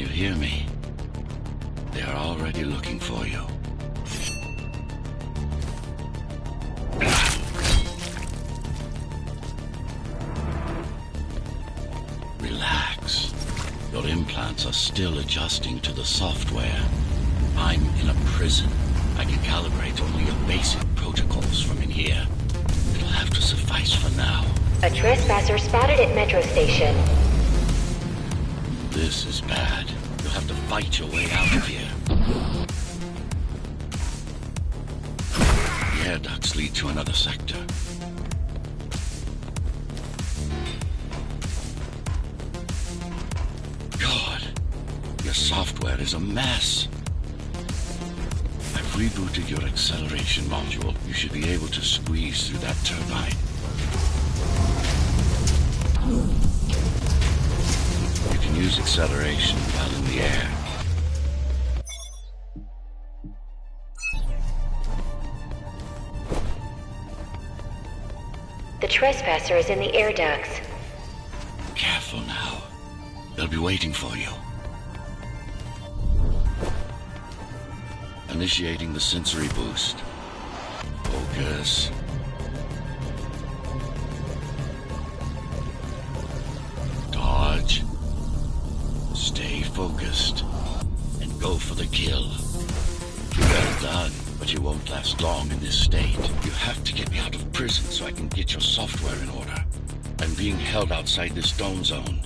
you hear me? They are already looking for you. Relax. Your implants are still adjusting to the software. I'm in a prison. I can calibrate only your basic protocols from in here. It'll have to suffice for now. A trespasser spotted at Metro Station. This is bad. You'll have to fight your way out of here. The air ducts lead to another sector. God, your software is a mess. I've rebooted your acceleration module. You should be able to squeeze through that turbine. You can use acceleration while in the air. The trespasser is in the air ducts. Careful now. They'll be waiting for you. Initiating the sensory boost. Focus. Dodge. Stay focused. And go for the kill. Well done, but you won't last long in this state. You have to get me out of prison so I can get your software in order. I'm being held outside this dome zone.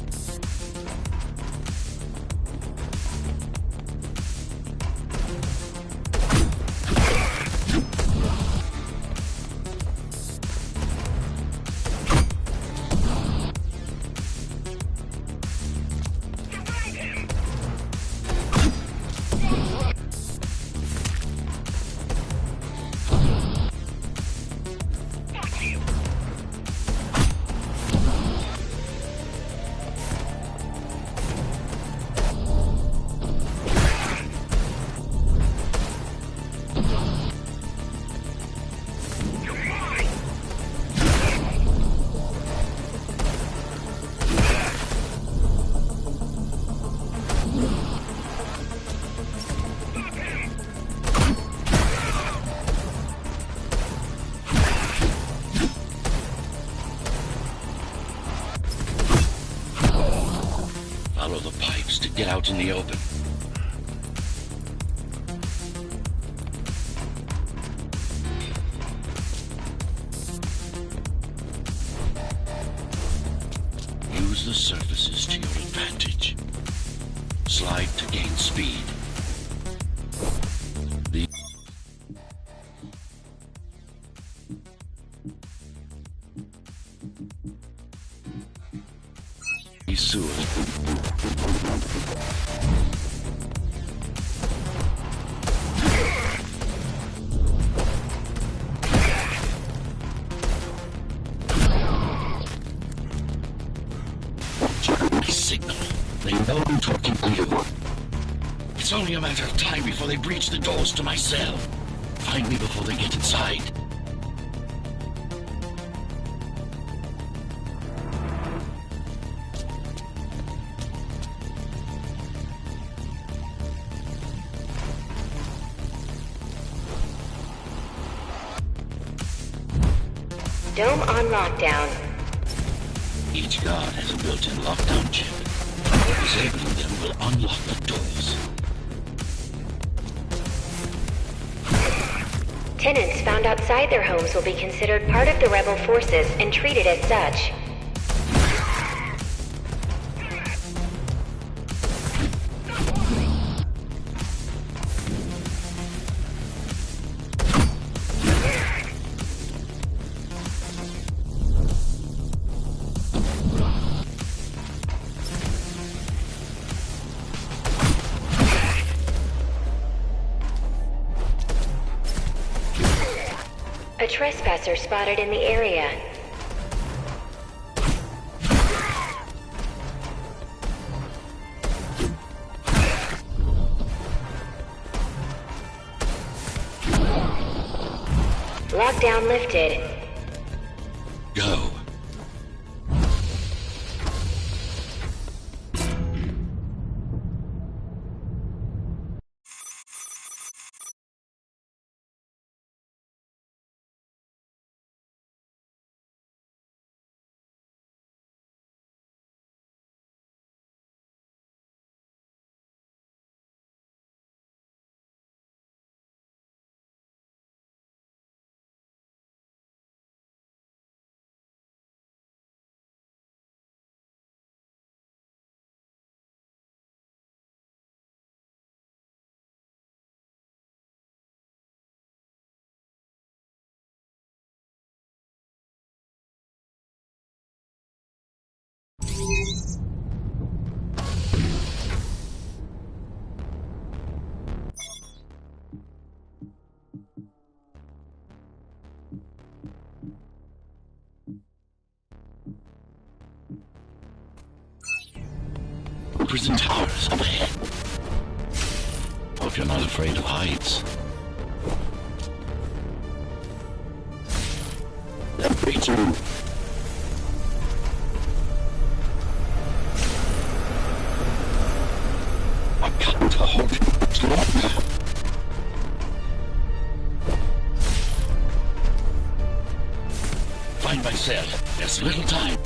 Follow the pipes to get out in the open. Use the surfaces to your advantage. Slide to gain speed. These sewers. My signal. They know I'm talking to you. It's only a matter of time before they breach the doors to my cell. Find me before they get inside. Dome on lockdown. Each guard has a built-in lockdown chip. Disabling them will unlock the doors. Tenants found outside their homes will be considered part of the rebel forces and treated as such. A trespasser spotted in the area. Lockdown lifted. Go. prison towers up ahead. Hope you're not afraid of heights. Me too. I can't hold it much longer. Find my cell. There's little time.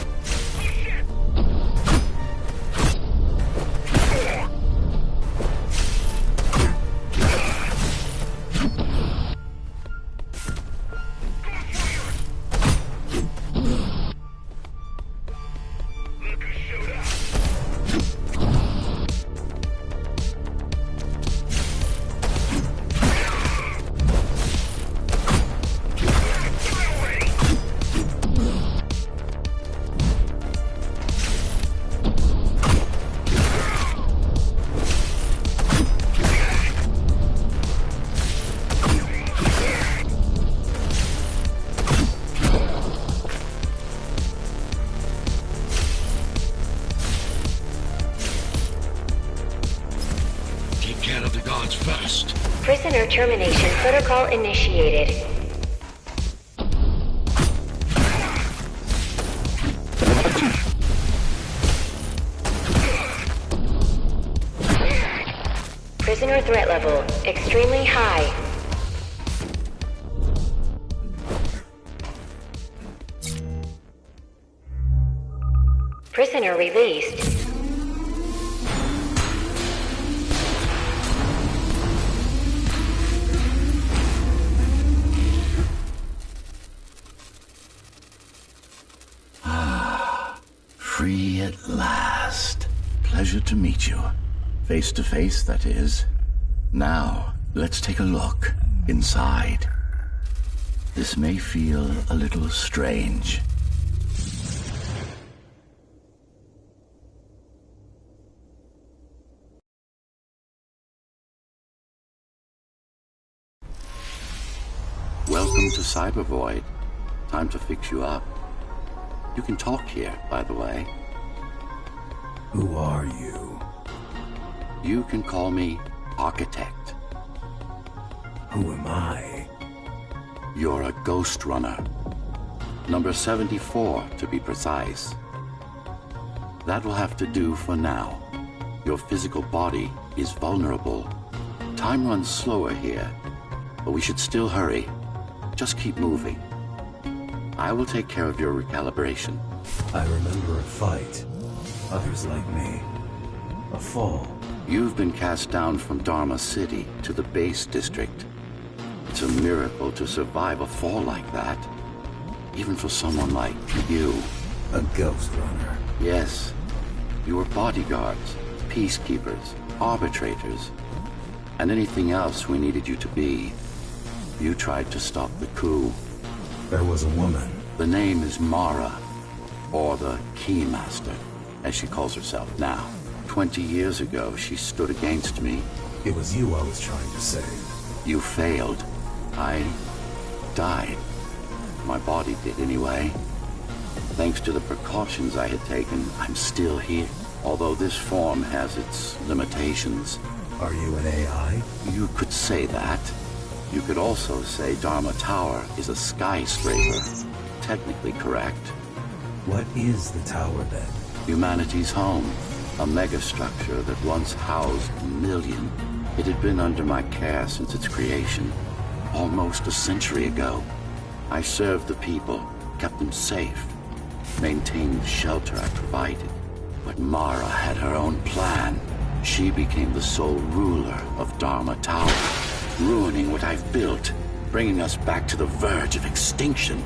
First. Prisoner termination protocol initiated. Prisoner threat level extremely high. Prisoner released. Free at last. Pleasure to meet you. Face to face, that is. Now, let's take a look inside. This may feel a little strange. Welcome to Cybervoid. Time to fix you up. You can talk here, by the way. Who are you? You can call me Architect. Who am I? You're a Ghostrunner. Number 74, to be precise. That will have to do for now. Your physical body is vulnerable. Time runs slower here, but we should still hurry. Just keep moving. I will take care of your recalibration. I remember a fight. Others like me. A fall. You've been cast down from Dharma City to the base district. It's a miracle to survive a fall like that. Even for someone like you. A Ghostrunner. Yes. You were bodyguards, peacekeepers, arbitrators, and anything else we needed you to be. You tried to stop the coup. There was a woman. The name is Mara, or the Keymaster, as she calls herself now. 20 years ago, she stood against me. It was you I was trying to save. You failed. I died. My body did anyway. Thanks to the precautions I had taken, I'm still here. Although this form has its limitations. Are you an AI? You could say that. You could also say Dharma Tower is a skyscraper. Technically correct. What is the tower then? Humanity's home. A megastructure that once housed a million. It had been under my care since its creation. Almost a century ago. I served the people, kept them safe, maintained the shelter I provided. But Mara had her own plan. She became the sole ruler of Dharma Tower. Ruining what I've built, bringing us back to the verge of extinction.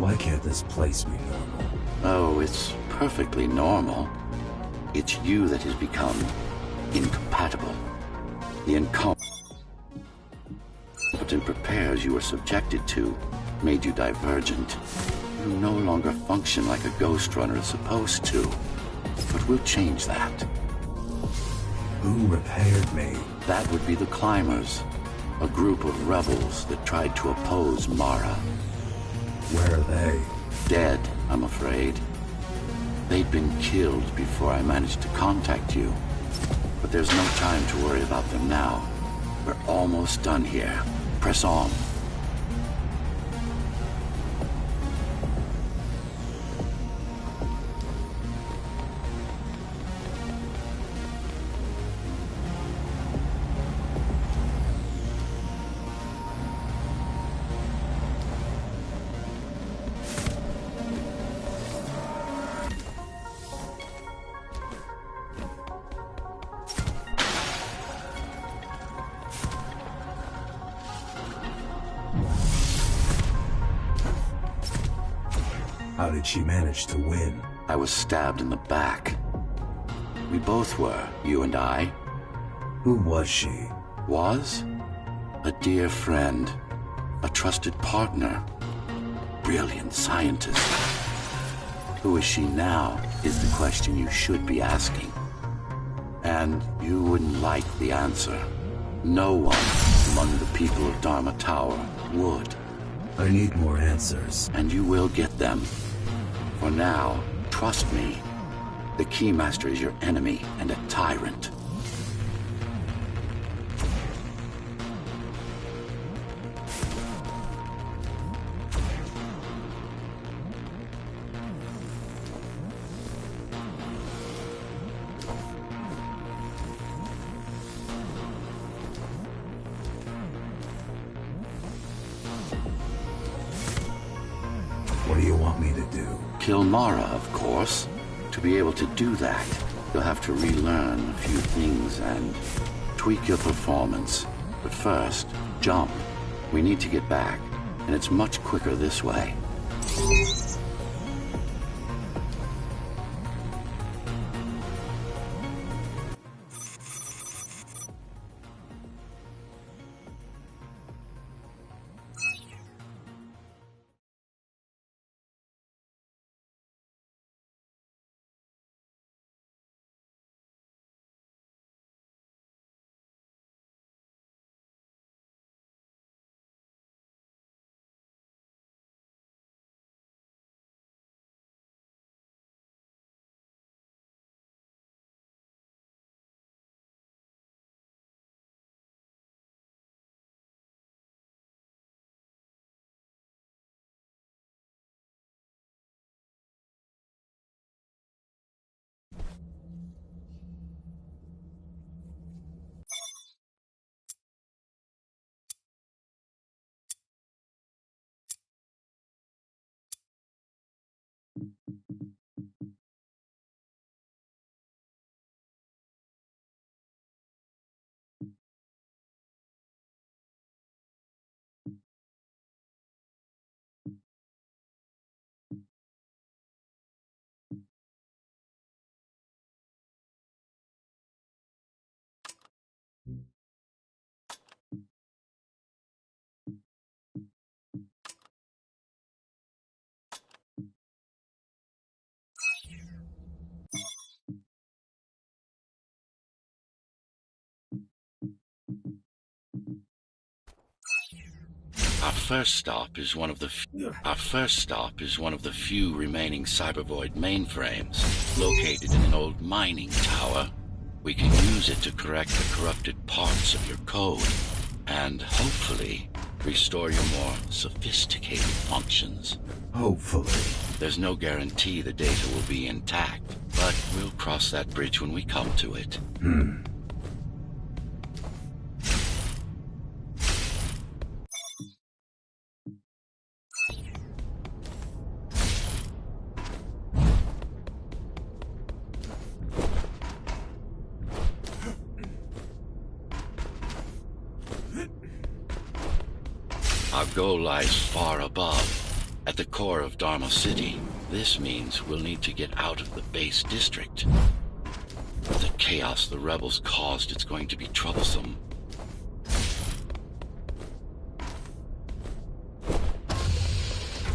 Why can't this place be normal? Oh, it's perfectly normal. It's you that has become incompatible. The incompetent repairs you were subjected to made you divergent. You no longer function like a Ghostrunner is supposed to. But we'll change that. Who repaired me? That would be the Climbers, a group of rebels that tried to oppose Mara. Where are they? Dead, I'm afraid. They'd been killed before I managed to contact you. But there's no time to worry about them now. We're almost done here. Press on. How did she manage to win? I was stabbed in the back. We both were, you and I. Who was she? Was? A dear friend. A trusted partner. Brilliant scientist. Who is she now, is the question you should be asking. And you wouldn't like the answer. No one among the people of Dharma Tower would. I need more answers. And you will get them. For now, trust me. The Keymaster is your enemy and a tyrant. What do you want me to do? Kill Mara, of course. To be able to do that, you'll have to relearn a few things and tweak your performance. But first, jump. We need to get back, and it's much quicker this way. Our first stop is one of the few remaining Cybervoid mainframes located in an old mining tower. We can use it to correct the corrupted parts of your code and hopefully restore your more sophisticated functions. Hopefully. There's no guarantee the data will be intact, but we'll cross that bridge when we come to it. Our goal lies far above, at the core of Dharma City. This means we'll need to get out of the base district. With the chaos the rebels caused, it's going to be troublesome.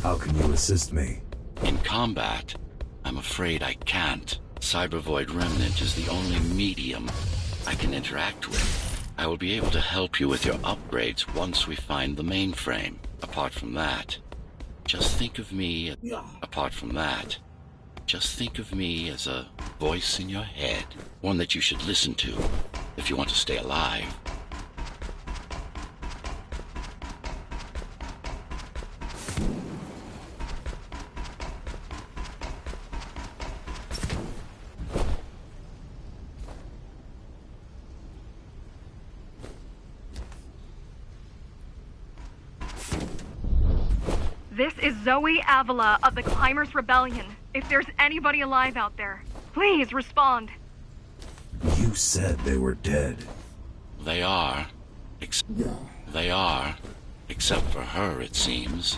How can you assist me? In combat, I'm afraid I can't. Cybervoid Remnant is the only medium I can interact with. I will be able to help you with your upgrades once we find the mainframe. Apart from that, just think of me... Apart from that, just think of me as a voice in your head. One that you should listen to if you want to stay alive. This is Zoe Avila of the Climbers Rebellion. If there's anybody alive out there, please respond. You said they were dead. They are. Except for her, it seems.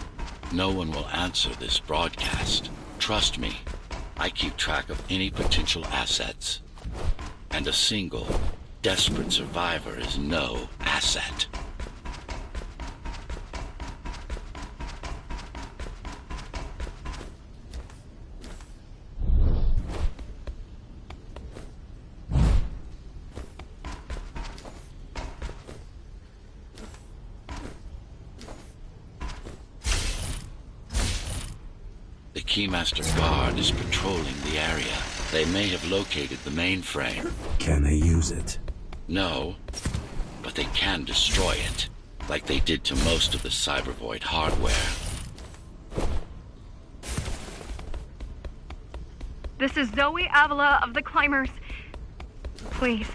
No one will answer this broadcast. Trust me, I keep track of any potential assets. And a single, desperate survivor is no asset. The Keymaster Guard is patrolling the area. They may have located the mainframe. Can they use it? No, but they can destroy it, like they did to most of the Cybervoid hardware. This is Zoe Avila of the Climbers. Please,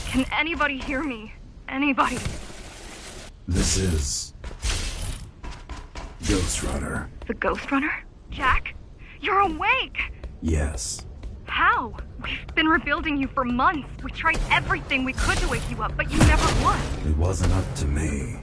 can anybody hear me? Anybody? This is... Ghostrunner. The Ghostrunner? Jack? You're awake! Yes. How? We've been rebuilding you for months. We tried everything we could to wake you up, but you never would. It wasn't up to me.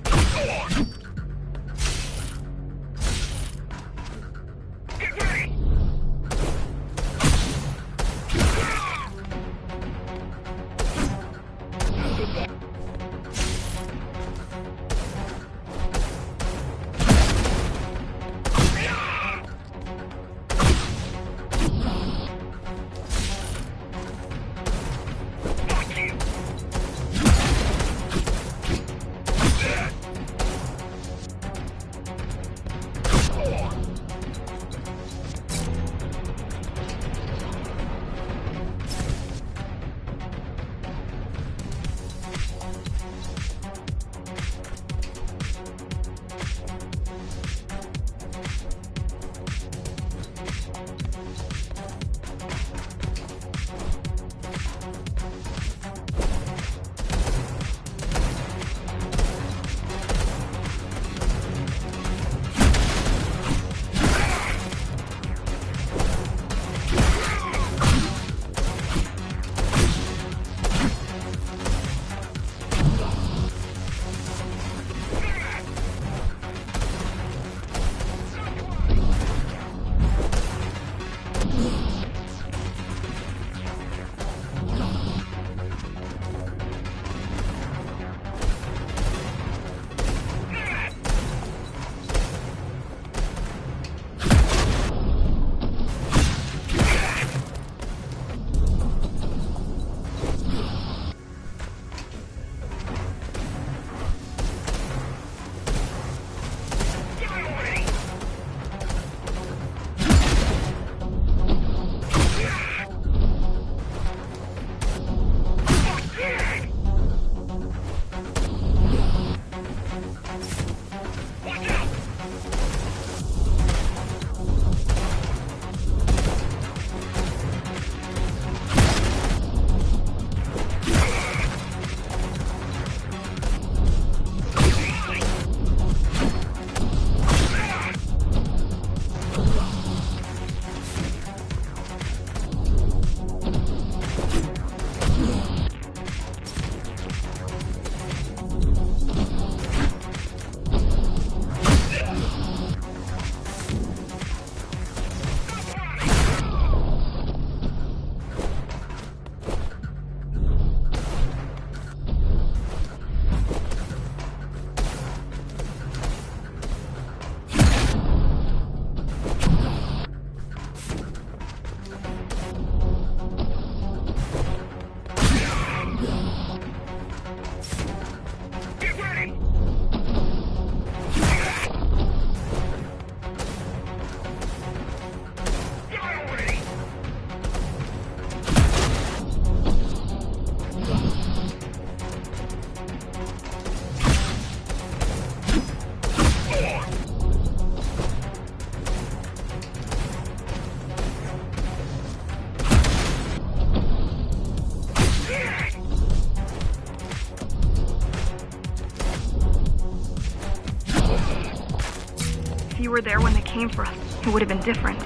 you were there when they came for us, it would have been different.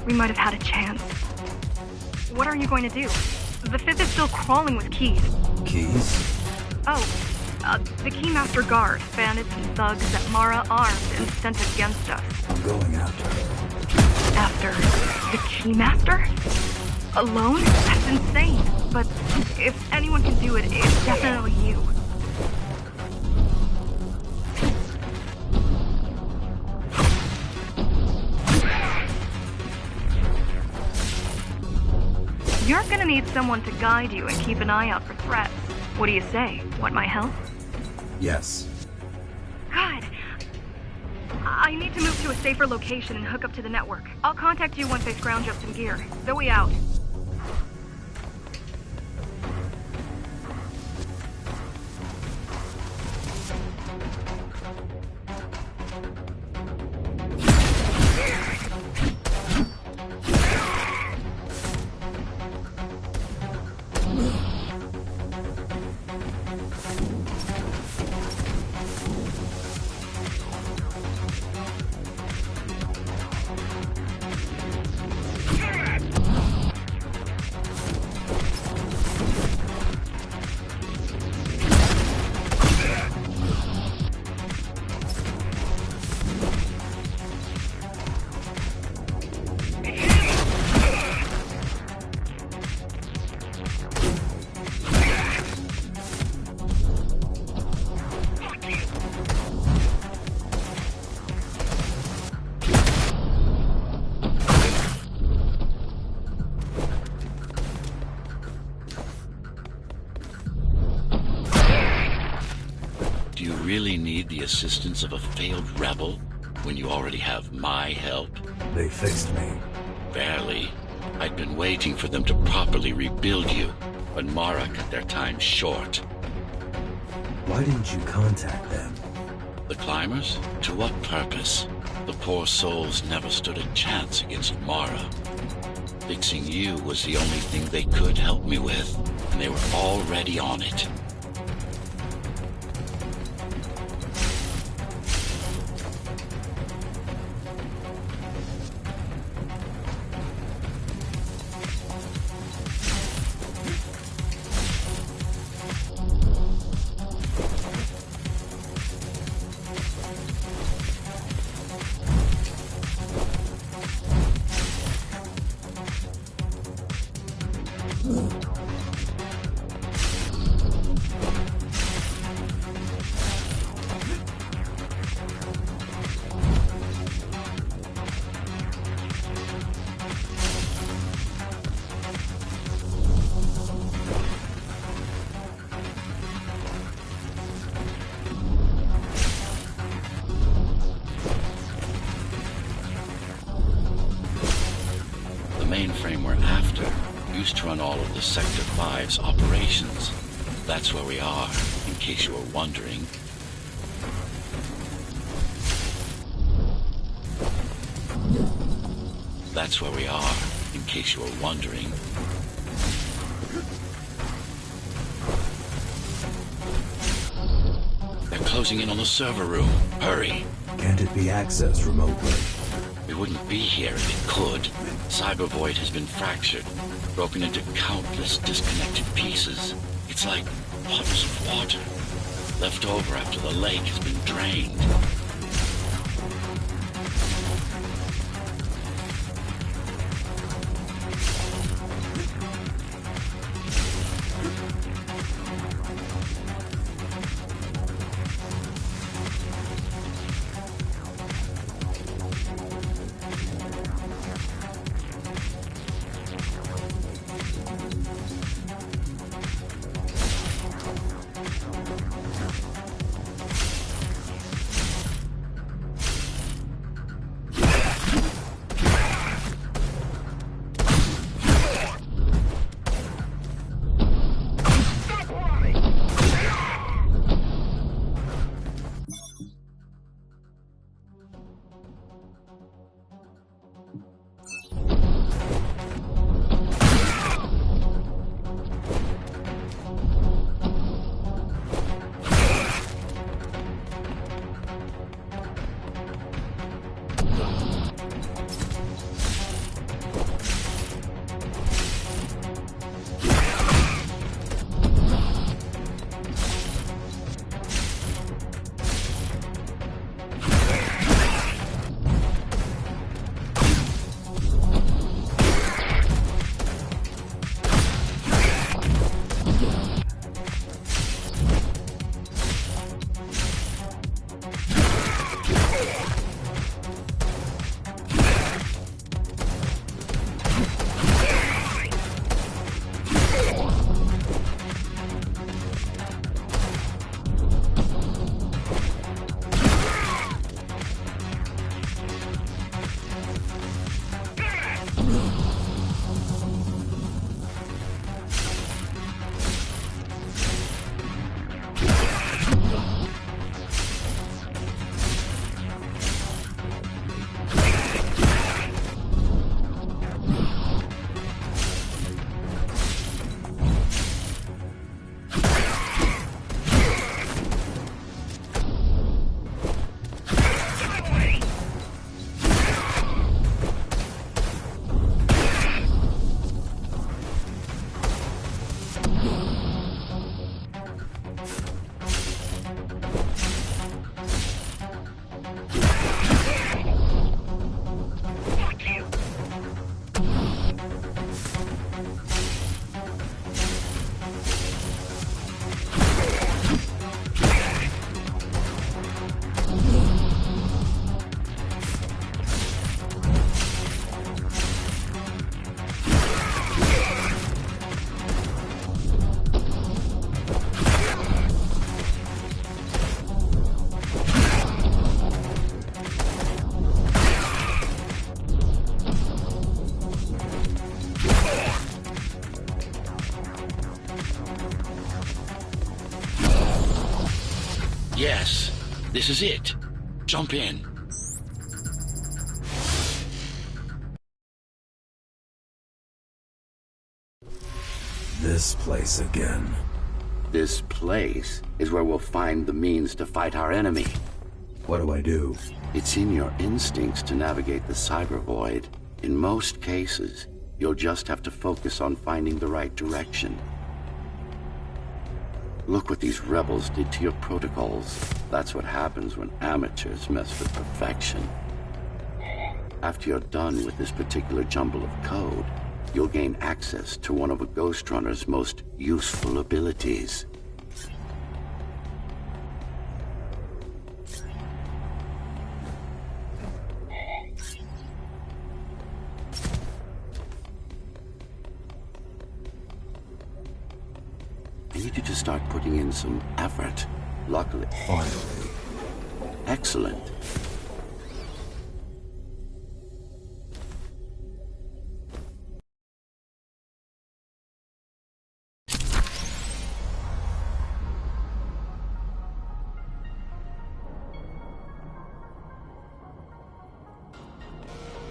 We might have had a chance. What are you going to do? The Fifth is still crawling with keys. Keys? Oh, the Keymaster Guard, bandits and thugs that Mara armed and sent against us. I'm going after her. After the Keymaster? Alone? That's insane. But if anyone can do it, it's definitely you. You're gonna need someone to guide you and keep an eye out for threats. What do you say? Want my help? Yes. Good. I need to move to a safer location and hook up to the network. I'll contact you once I scrounge up some gear. Zoe out. Really need the assistance of a failed rebel when you already have my help? They fixed me. Barely. I'd been waiting for them to properly rebuild you, but Mara cut their time short. Why didn't you contact them? The climbers? To what purpose? The poor souls never stood a chance against Mara. Fixing you was the only thing they could help me with, and they were already on it. Mainframe we're after used to run all of the Sector 5's operations. That's where we are, in case you were wondering. That's where we are, in case you were wondering. They're closing in on the server room. Hurry. Can't it be accessed remotely? We wouldn't be here if it could. Cyber Void has been fractured, broken into countless disconnected pieces. It's like bottles of water, left over after the lake has been drained. Yes, this is it. Jump in. This place again. This place is where we'll find the means to fight our enemy. What do I do? It's in your instincts to navigate the cyber void. In most cases, you'll just have to focus on finding the right direction. Look what these rebels did to your protocols. That's what happens when amateurs mess with perfection. After you're done with this particular jumble of code, you'll gain access to one of a Ghostrunner's most useful abilities. I need you to start putting in some effort. Luckily. Finally. Excellent.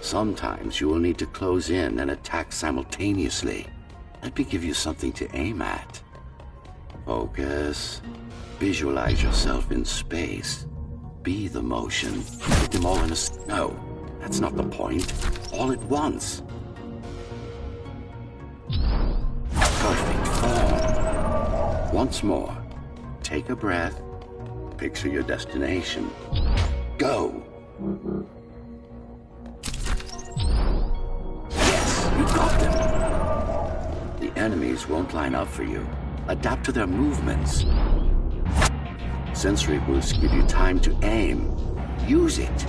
Sometimes you will need to close in and attack simultaneously. Let me give you something to aim at. Focus. Visualize yourself in space. Be the motion. Put them all in a... No, that's not the point. All at once. Perfect form. Once more. Take a breath. Picture your destination. Go. Yes, you got them. The enemies won't line up for you. Adapt to their movements. Sensory boosts give you time to aim. Use it.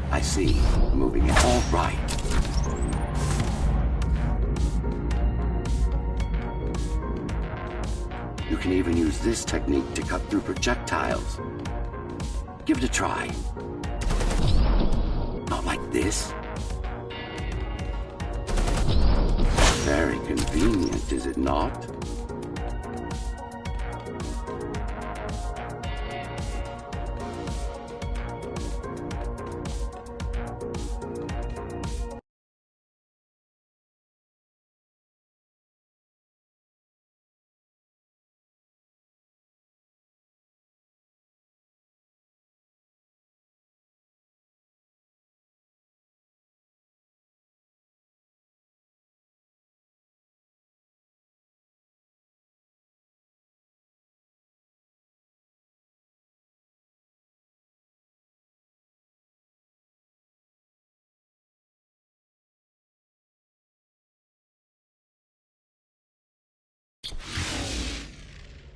I see. Moving it all right. You can even use this technique to cut through projectiles. Give it a try. Not like this. Very convenient, is it not?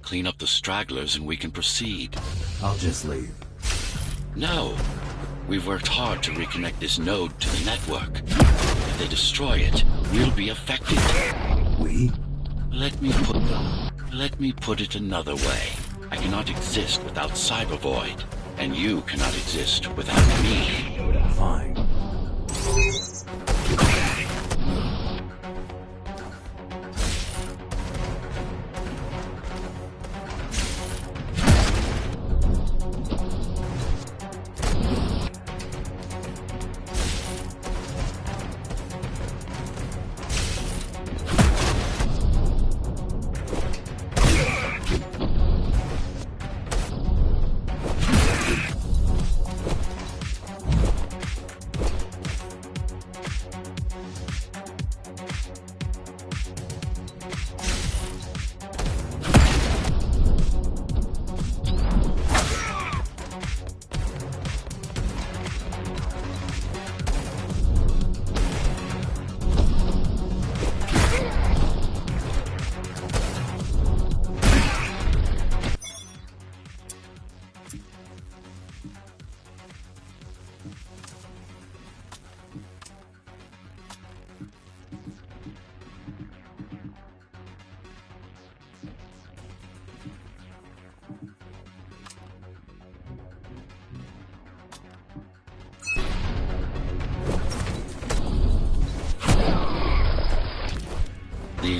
Clean up the stragglers and we can proceed. I'll just leave. No. We've worked hard to reconnect this node to the network. If they destroy it, we'll be affected. We? Let me put it another way. I cannot exist without Cyber Void, and you cannot exist without me. Fine.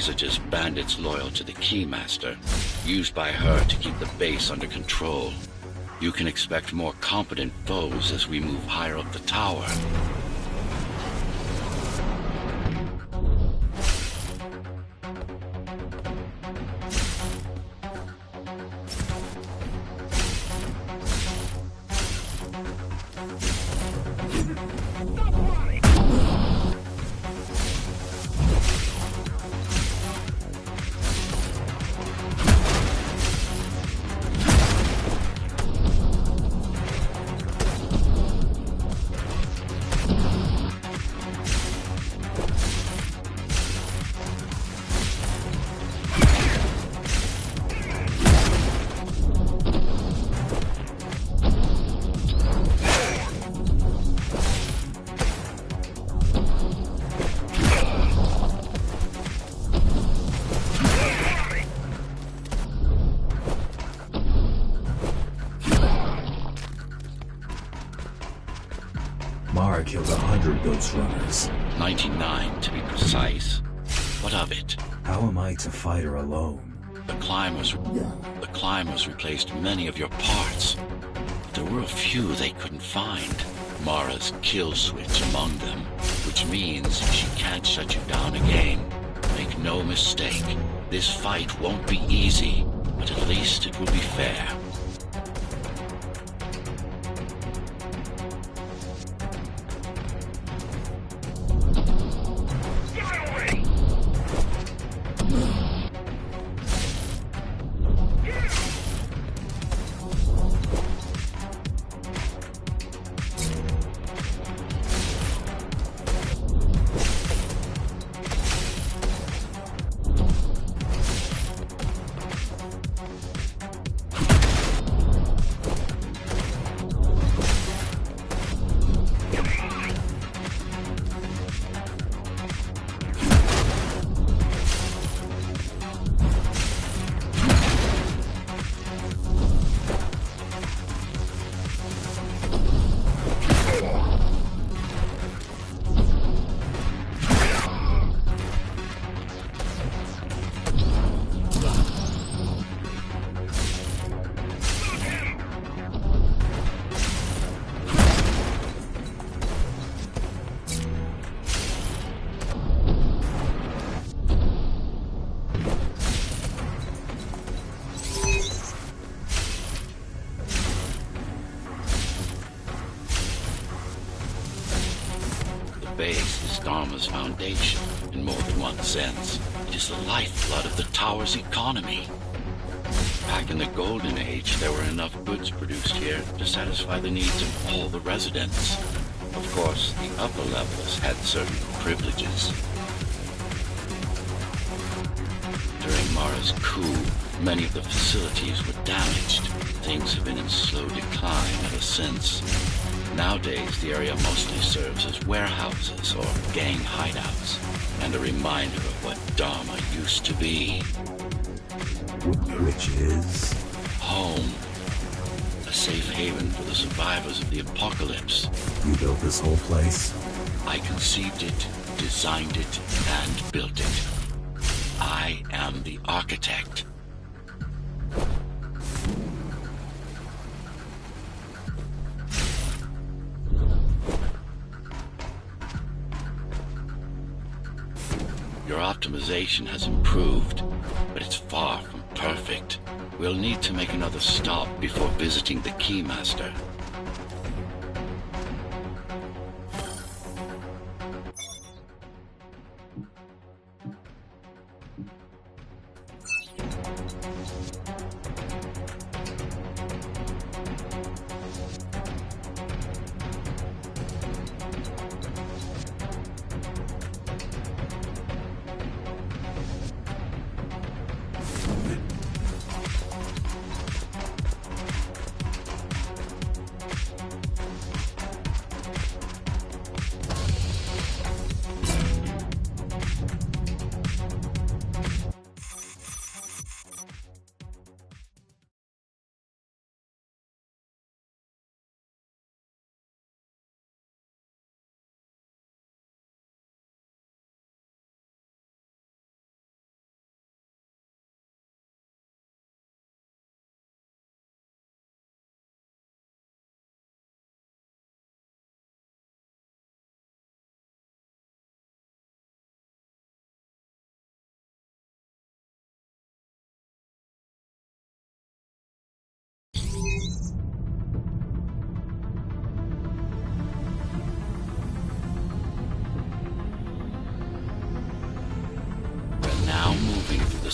These are just bandits loyal to the Keymaster, used by her to keep the base under control. You can expect more competent foes as we move higher up the tower. Mara killed 100 Ghostrunners. 99 to be precise. What of it? How am I to fight her alone? The climbers replaced many of your parts. There were a few they couldn't find. Mara's kill switch among them, which means she can't shut you down again. Make no mistake, this fight won't be easy, but at least it will be fair. Base is Dharma's foundation, in more than one sense. It is the lifeblood of the tower's economy. Back in the Golden Age, there were enough goods produced here to satisfy the needs of all the residents. Of course, the upper levels had certain privileges. During Mara's coup, many of the facilities were damaged. Things have been in slow decline ever since. Nowadays, the area mostly serves as warehouses or gang hideouts, and a reminder of what Dharma used to be. Which is? Home. A safe haven for the survivors of the apocalypse. You built this whole place? I conceived it, designed it, and built it. I am the architect. Your optimization has improved, but it's far from perfect. We'll need to make another stop before visiting the Keymaster.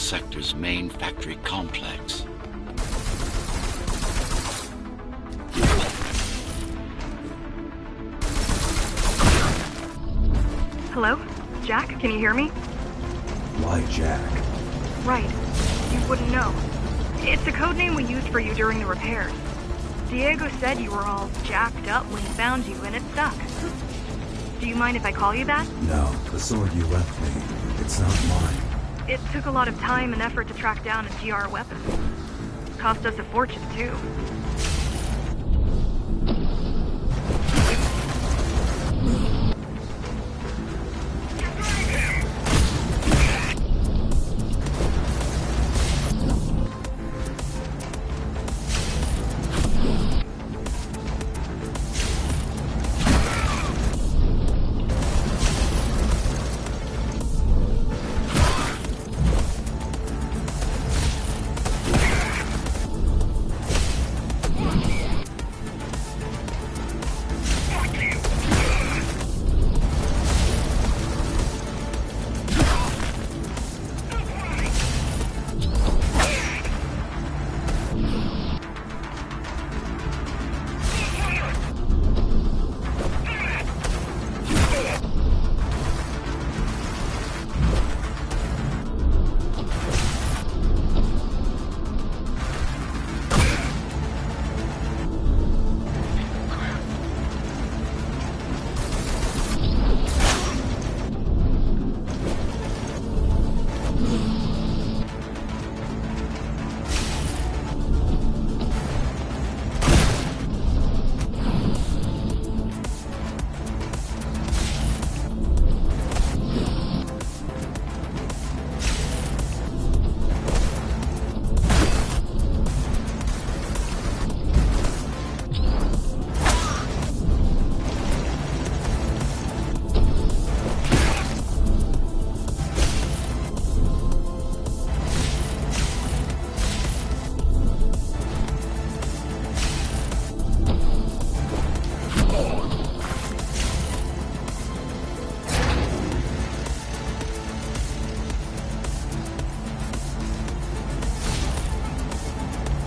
sector's main factory complex. Hello? Jack, can you hear me? Why Jack? Right. You wouldn't know. It's a code name we used for you during the repairs. Diego said you were all jacked up when he found you, and it stuck. Do you mind if I call you that? No, the sword you left me, it's not mine. It took a lot of time and effort to track down a GR weapon. Cost us a fortune, too.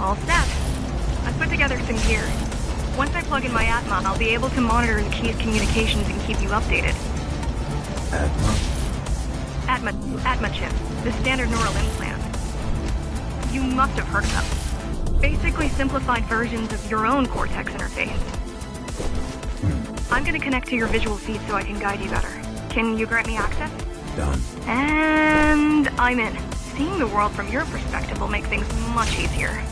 All set. I've put together some gear. Once I plug in my Atma, I'll be able to monitor the key's communications and keep you updated. Atma? Atma chip, the standard neural implant. You must have heard of them. Basically simplified versions of your own Cortex interface. I'm gonna connect to your visual feed so I can guide you better. Can you grant me access? Done. And I'm in. Seeing the world from your perspective will make things much easier.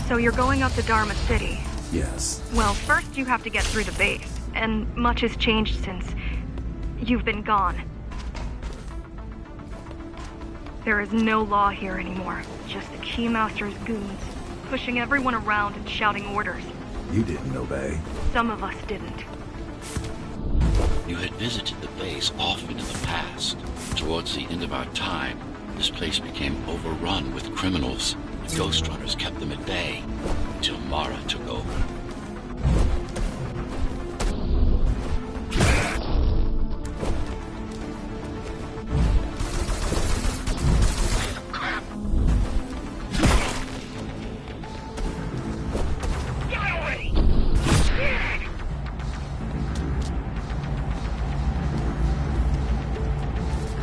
So you're going up to Dharma City. Yes. Well, first you have to get through the base, and much has changed since you've been gone. There is no law here anymore, just the Keymaster's goons, pushing everyone around and shouting orders. You didn't obey. Some of us didn't. You had visited the base often in the past. Towards the end of our time, this place became overrun with criminals. The Ghostrunners kept them at bay until Mara took over.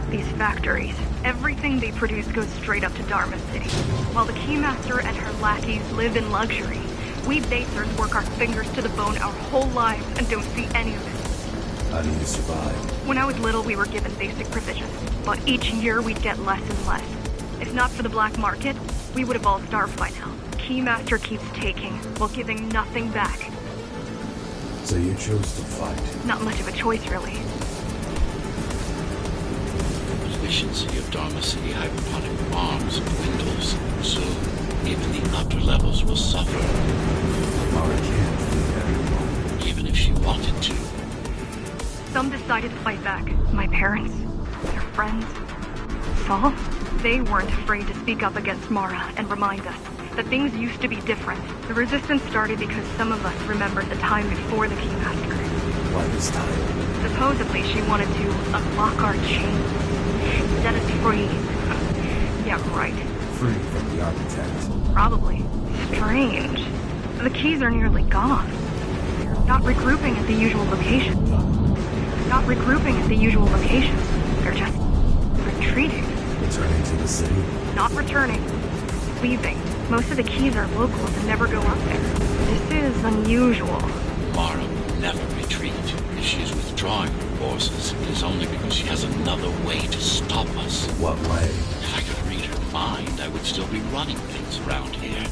These factories, everything they produce goes straight up to Dharma City. While the Keymaster and her lackeys live in luxury, we basers work our fingers to the bone our whole lives and don't see any of it. How do you survive? When I was little, we were given basic provisions, but each year we'd get less and less. If not for the black market, we would have all starved by now. Keymaster keeps taking, while giving nothing back. So you chose to fight? Not much of a choice, really. The efficiency of Dharma City hydroponic farms dwindles. Soon, even the upper levels will suffer. Mara can't feed everyone. wanted to. Some decided to fight back. My parents, their friends, Saul. They weren't afraid to speak up against Mara and remind us that things used to be different. The resistance started because some of us remembered the time before the Keymaster. Why this time? Supposedly she wanted to unlock our chains, set us free. Yeah, right. Free from the architect. Probably. Strange. The keys are nearly gone. They're not regrouping at the usual locations. They're just retreating. Returning to the city? Not returning. Leaving. Most of the keys are locals and never go up there. This is unusual. Mara will never retreat. If she's withdrawing her forces, it is only because she has another way to stop us. What way? If I could read her mind, I would still be running things around here.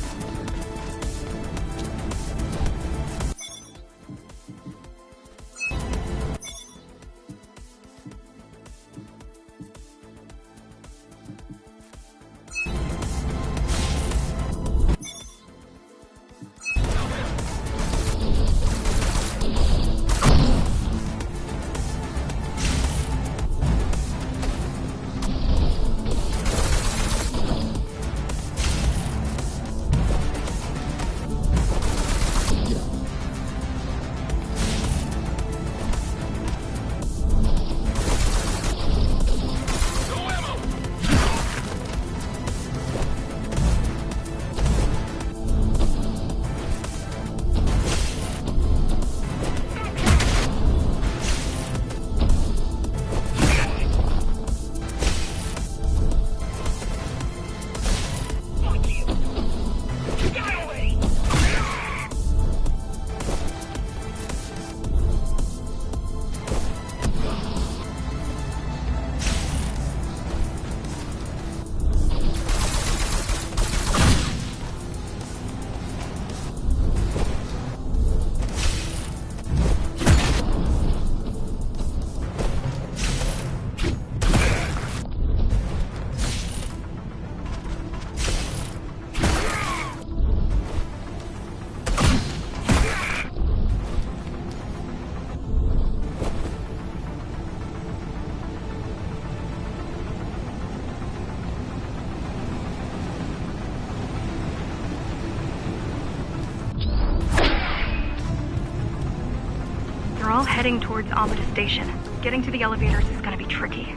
They're all heading towards Amida Station. Getting to the elevators is gonna be tricky.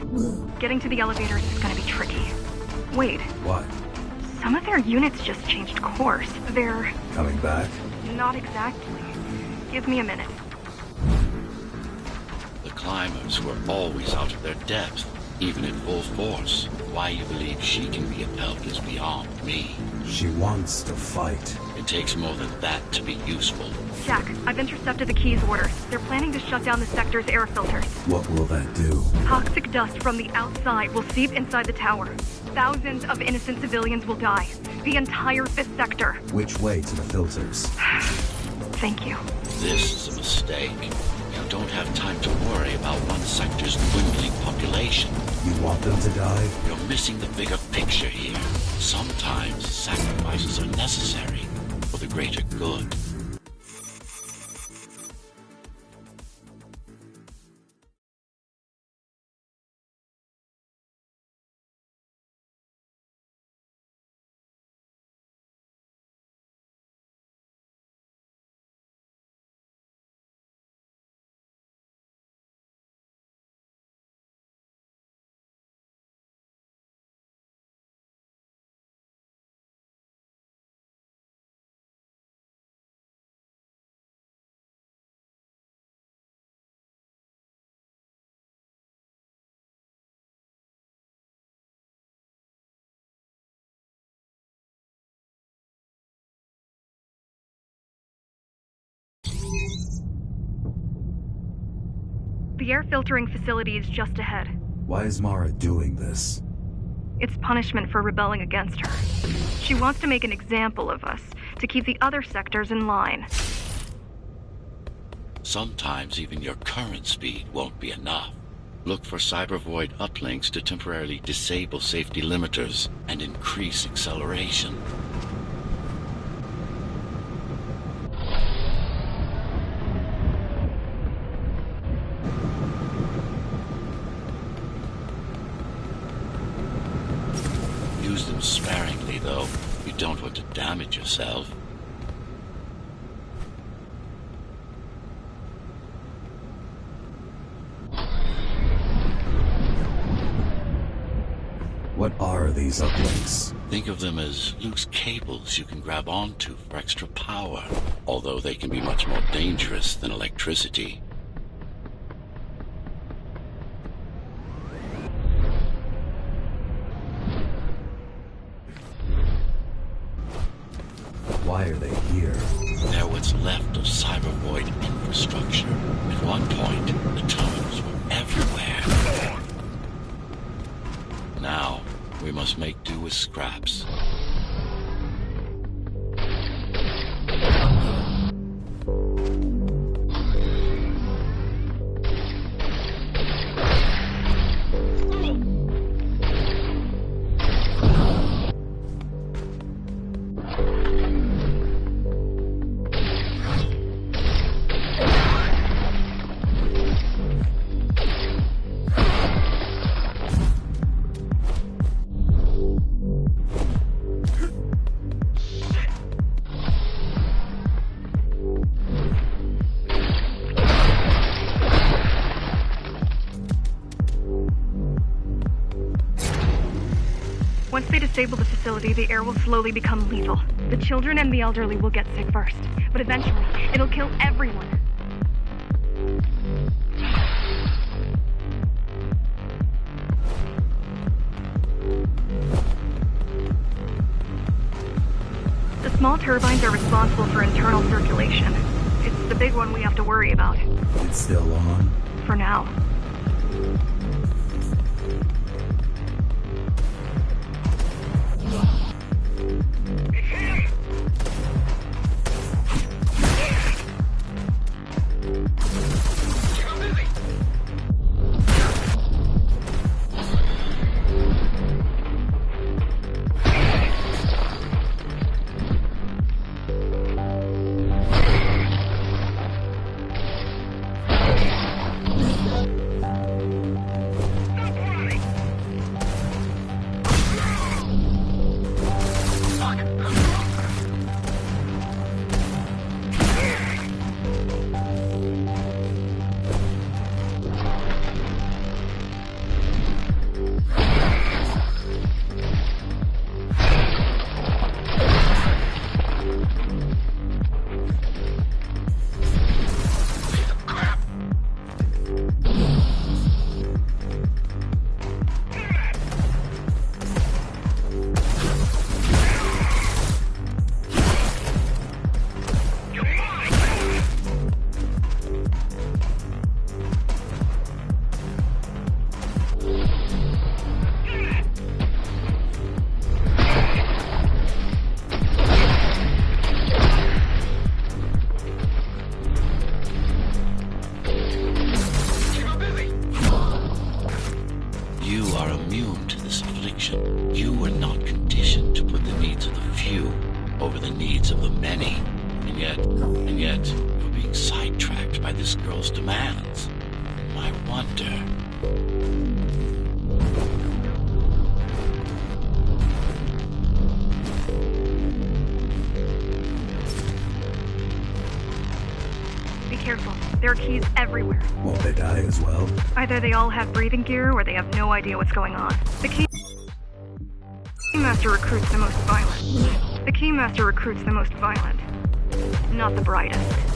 Wait, What? some of their units just changed course. They're... Coming back? not exactly. Give me a minute. The climbers were always out of their depth, even at full force. Why you believe she can be upheld is beyond me. She wants to fight. It takes more than that to be useful. Jack, I've intercepted the Key's orders. They're planning to shut down the sector's air filters. What will that do? Toxic dust from the outside will seep inside the tower. Thousands of innocent civilians will die. The entire 5th sector. Which way to the filters? Thank you. This is a mistake. You don't have time to worry about one sector's dwindling population. You want them to die? You're missing the bigger picture here. Sometimes sacrifices are necessary for the greater good. The air filtering facility is just ahead. Why is Mara doing this? It's punishment for rebelling against her. She wants to make an example of us, to keep the other sectors in line. Sometimes even your current speed won't be enough. Look for cybervoid uplinks to temporarily disable safety limiters and increase acceleration. Sparingly, though. You don't want to damage yourself. What are these uplinks? Think of them as loose cables you can grab onto for extra power, although they can be much more dangerous than electricity. Why are they here? They're what's left of Cybervoid infrastructure. At one point, the tunnels were everywhere. Now, we must make do with scraps. Once they disable the facility, the air will slowly become lethal. The children and the elderly will get sick first, but eventually, it'll kill everyone. The small turbines are responsible for internal circulation. It's the big one we have to worry about. It's still on? For now. over the needs of the many. And yet, you're being sidetracked by this girl's demands. I wonder... Be careful. There are keys everywhere. Won't they die as well? Either they all have breathing gear or they have no idea what's going on. The Keymaster recruits the most violent. The Keymaster recruits the most violent. Not the brightest.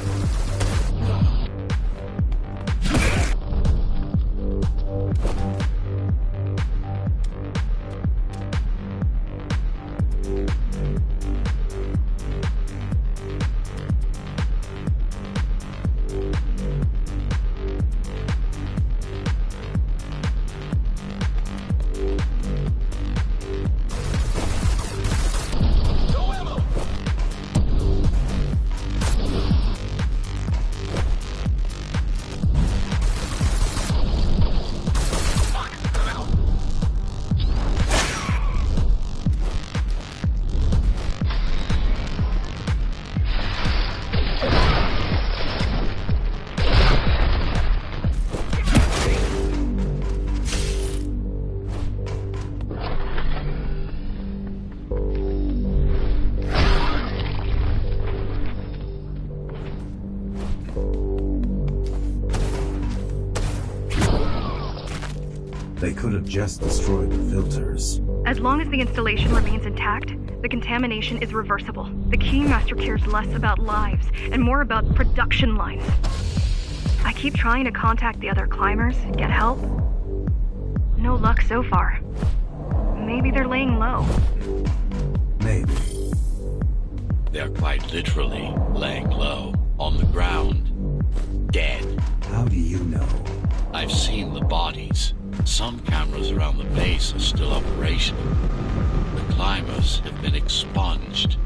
They could have just destroyed the filters. As long as the installation remains intact, the contamination is reversible. The Keymaster cares less about lives and more about production lines. I keep trying to contact the other climbers, get help. No luck so far. Maybe they're laying low. Maybe. They're quite literally laying low, on the ground, dead. How do you know? I've seen the bodies. Some cameras around the base are still operational. The climbers have been expunged.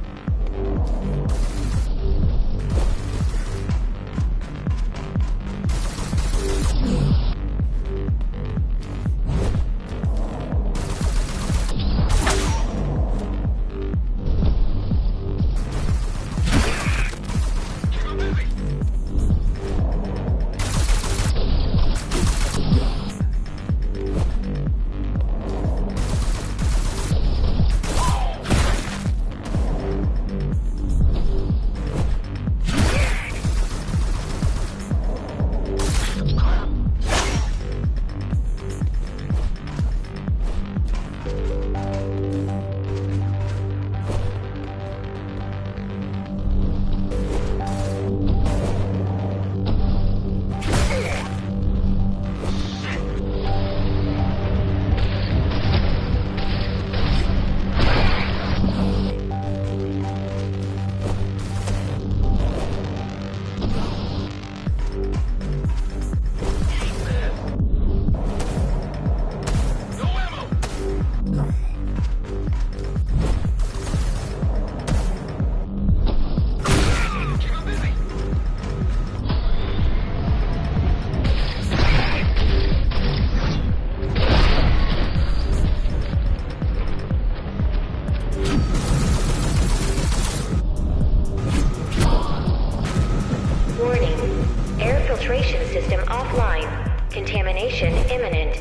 Contamination imminent.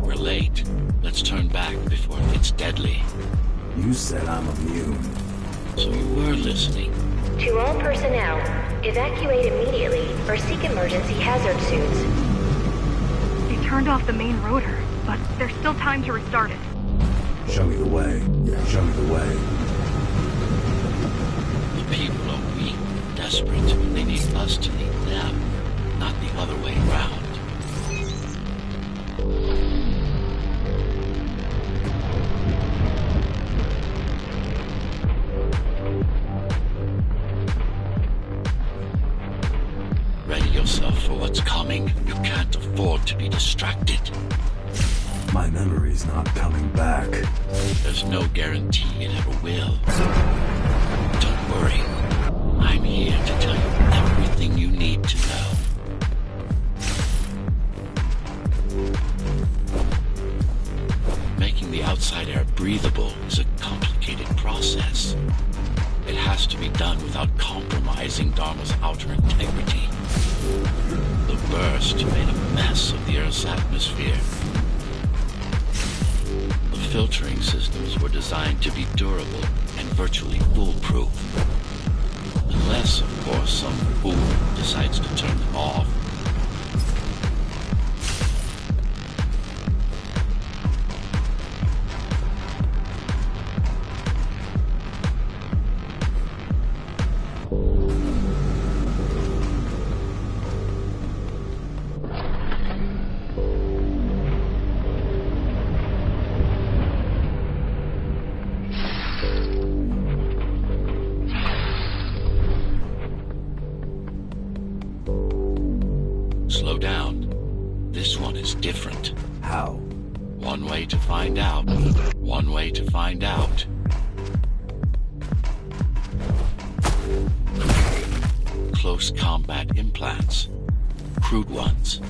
We're late. Let's turn back before it gets deadly. You said I'm immune. So you were listening. To all personnel, evacuate immediately or seek emergency hazard suits. They turned off the main rotor, but there's still time to restart it. Show me the way. Show me the way. The people are weak, desperate. They need us to need them, not the other way around. Ready yourself for what's coming. You can't afford to be distracted. My memory's not coming back. There's no guarantee it ever will. Don't worry. I'm here to tell you everything you need to know. Making the outside air breathable is a complicated process. It has to be done without compromising Dharma's outer integrity. The burst made a mess of the Earth's atmosphere. The filtering systems were designed to be durable and virtually foolproof. Unless, of course, some fool decides to turn them off. Slow down. This one is different. How? One way to find out. One way to find out. Close combat implants. Crude ones.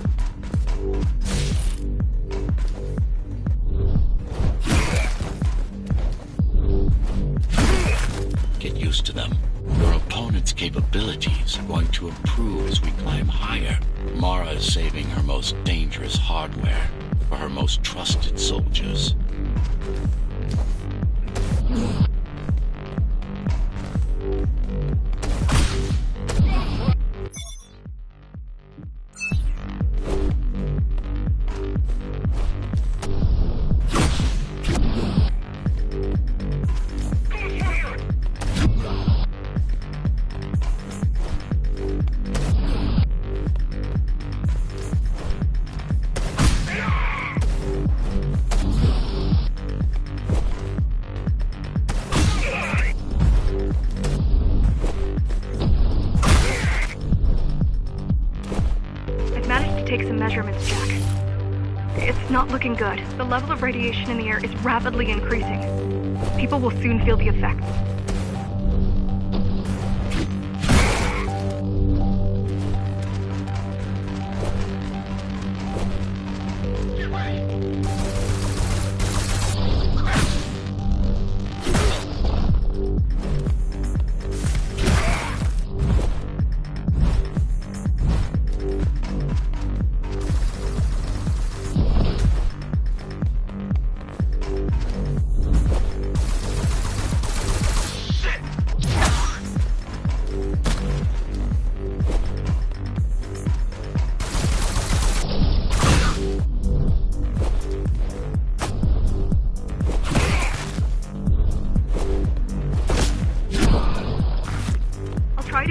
Get used to them. Your opponent's capabilities are going to improve as we climb higher. Mara is saving her most dangerous hardware for her most trusted soldiers. take some measurements, Jack. It's not looking good. The level of radiation in the air is rapidly increasing. People will soon feel the effects.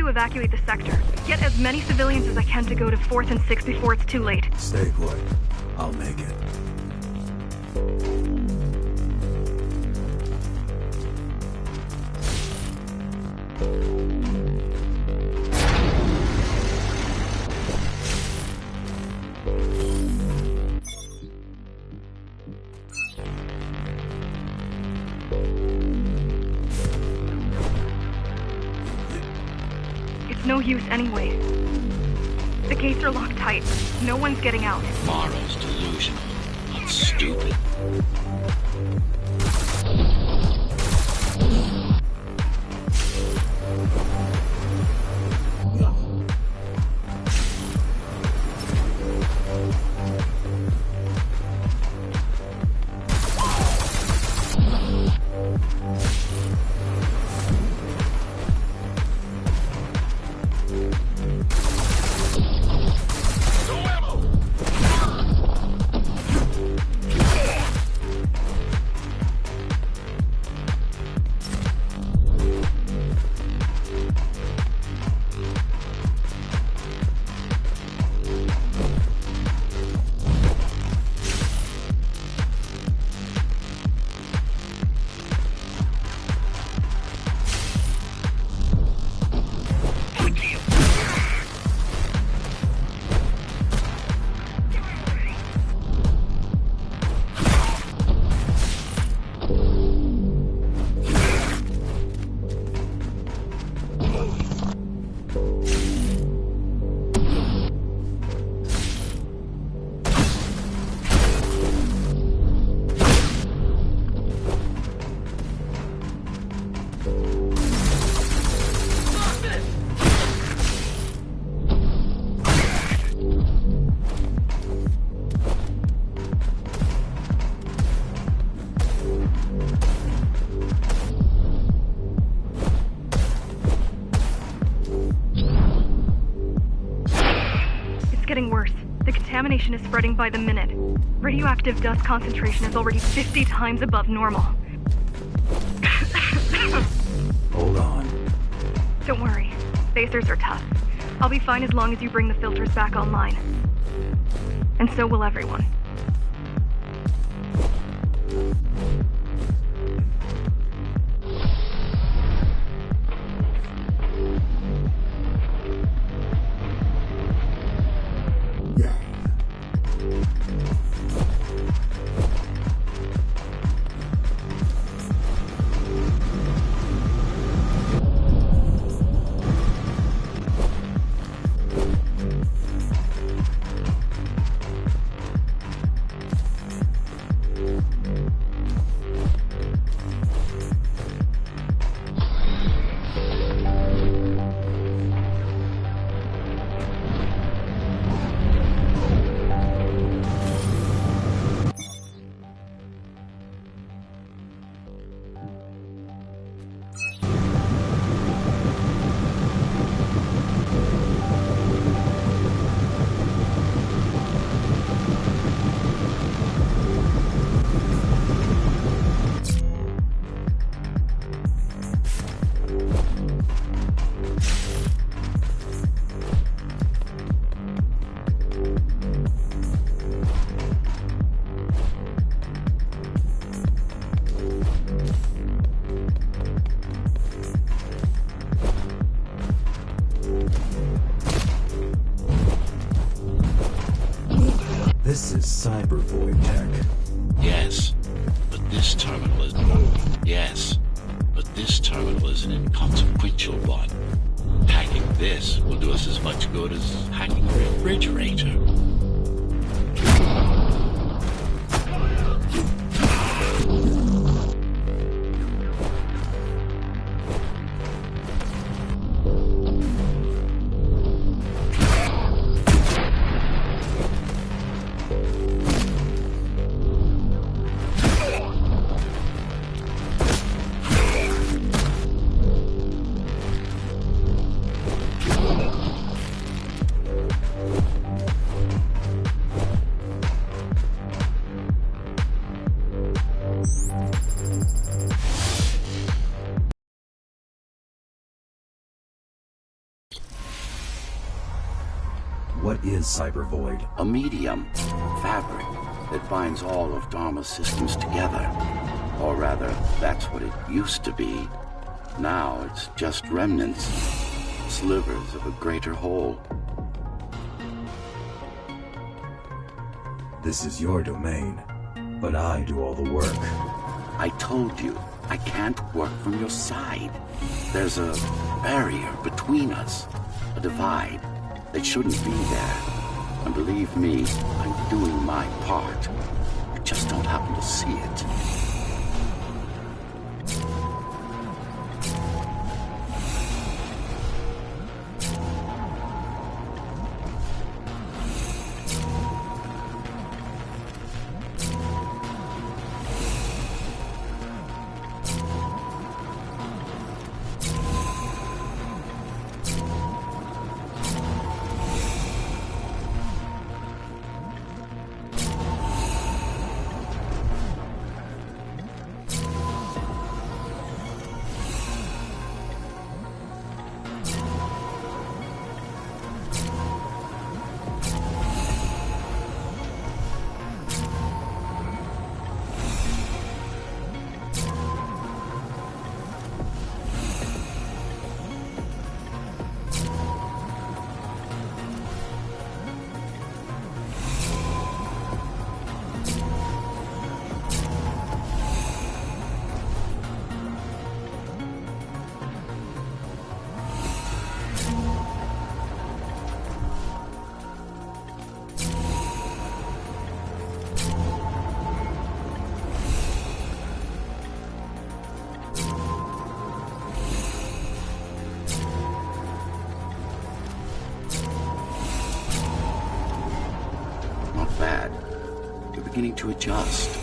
Evacuate the sector. Get as many civilians as I can to go to 4th and 6th before it's too late. Stay put. I'll make it. No use anyway. The gates are locked tight. No one's getting out. Morrow's delusional. I'm stupid. Getting worse. The contamination is spreading by the minute. Radioactive dust concentration is already 50 times above normal. Hold on. Don't worry. Spacers are tough. I'll be fine as long as you bring the filters back online. And so will everyone. This is cyber void tech. Yes, but this terminal is... Yes, but this terminal is an inconsequential one. Hacking this will do us as much good as hacking a refrigerator. What is cyber void? A medium, fabric, that binds all of Dharma's systems together. Or rather, that's what it used to be. Now it's just remnants, slivers of a greater whole. This is your domain, but I do all the work. I told you, I can't work from your side. There's a barrier between us, a divide that shouldn't be there. And believe me, I'm doing my part. You just don't happen to see it. Bad. You're beginning to adjust.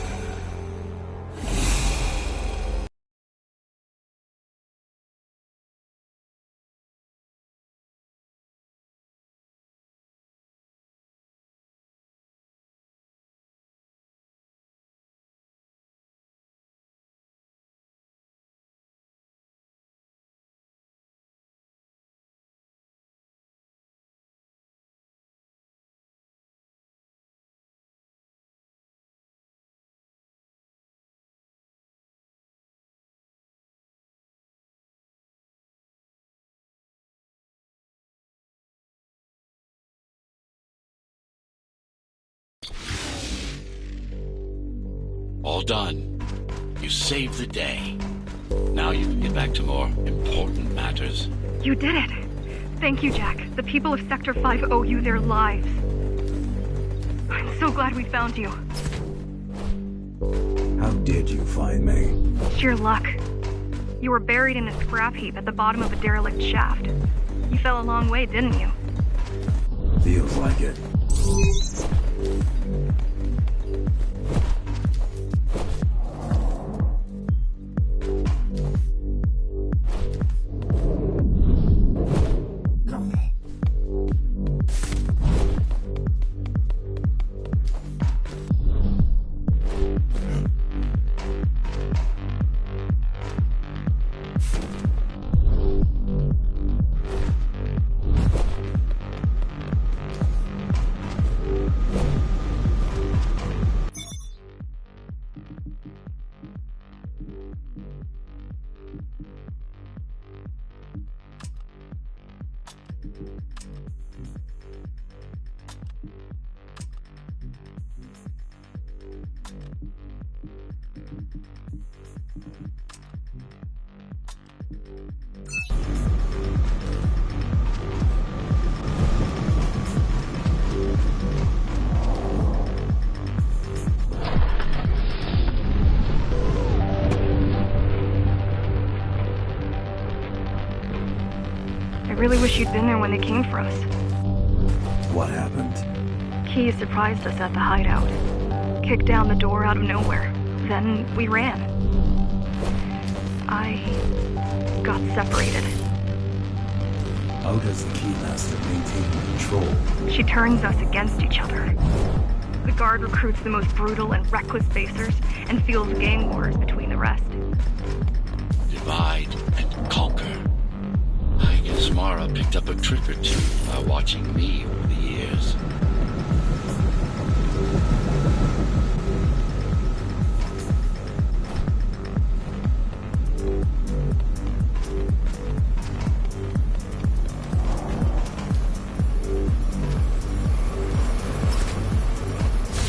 All done. You saved the day. Now you can get back to more important matters. You did it. Thank you, Jack. The people of Sector 5 owe you their lives. I'm so glad we found you. How did you find me? Sheer luck. You were buried in a scrap heap at the bottom of a derelict shaft. You fell a long way, didn't you? Feels like it. really wish you'd been there when they came for us. What happened? Key surprised us at the hideout. Kicked down the door out of nowhere. Then we ran. I got separated. How does the Keymaster maintain control? She turns us against each other. The guard recruits the most brutal and reckless basers and fuels gang wars between the rest. Divide and conquer. I guess Mara picked up a trick or two by watching me over the years.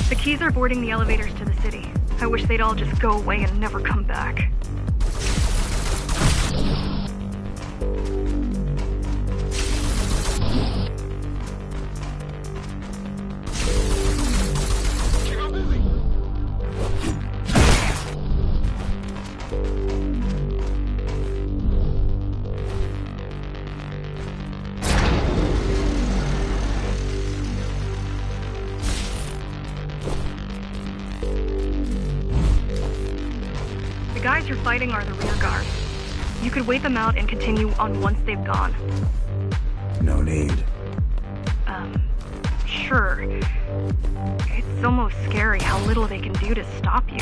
The Keys are boarding the elevators to the city. I wish they'd all just go away and never come back. The guys you're fighting are the rear guard. You could wait them out and continue on once they've gone. No need. Sure. It's almost scary how little they can do to stop you.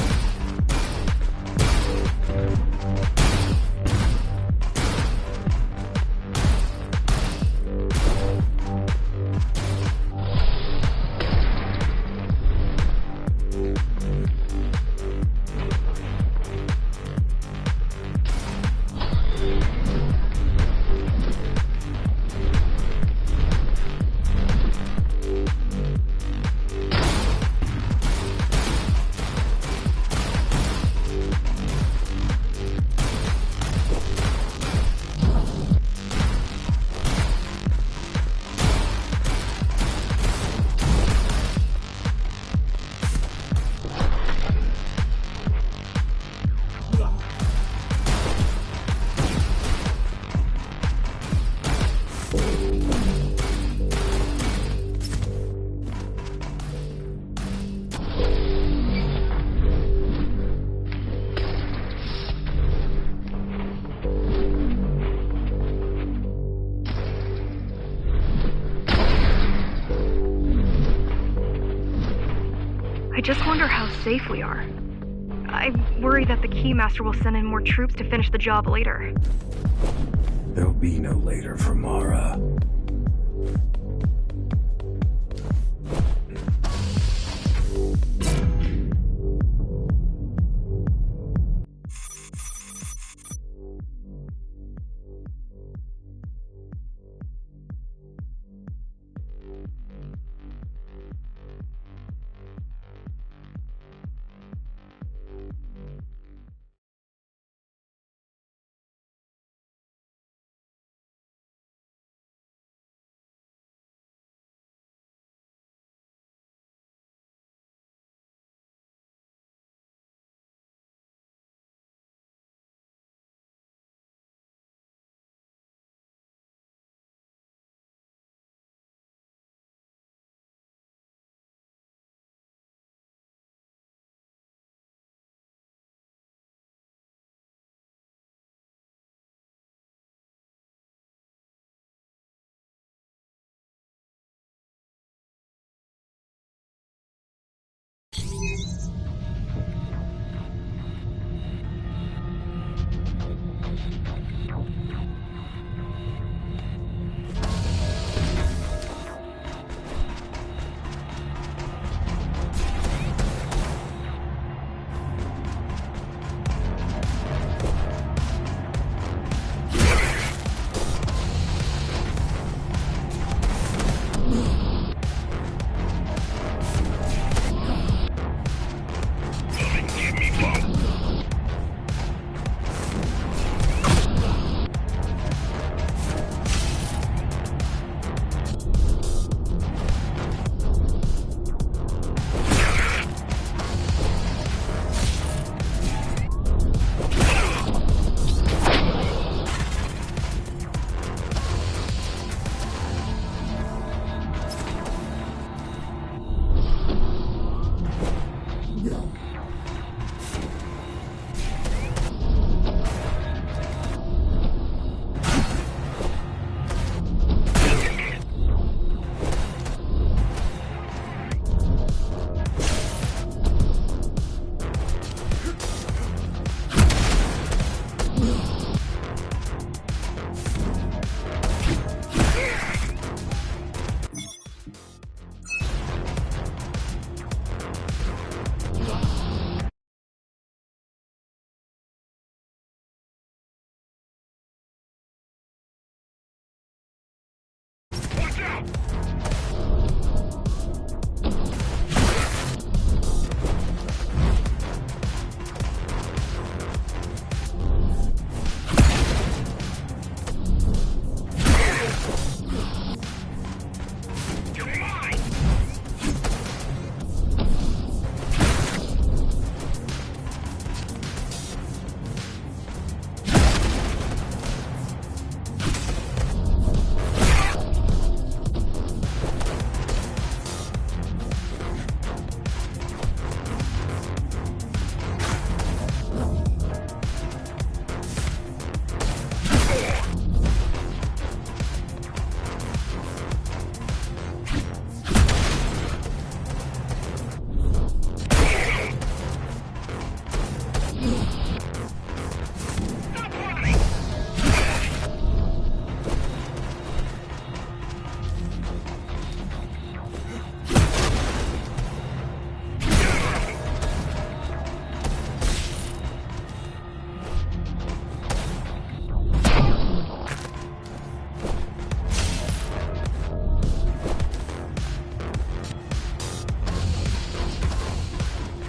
I just wonder how safe we are. I worry that the Keymaster will send in more troops to finish the job later. There'll be no later for Mara.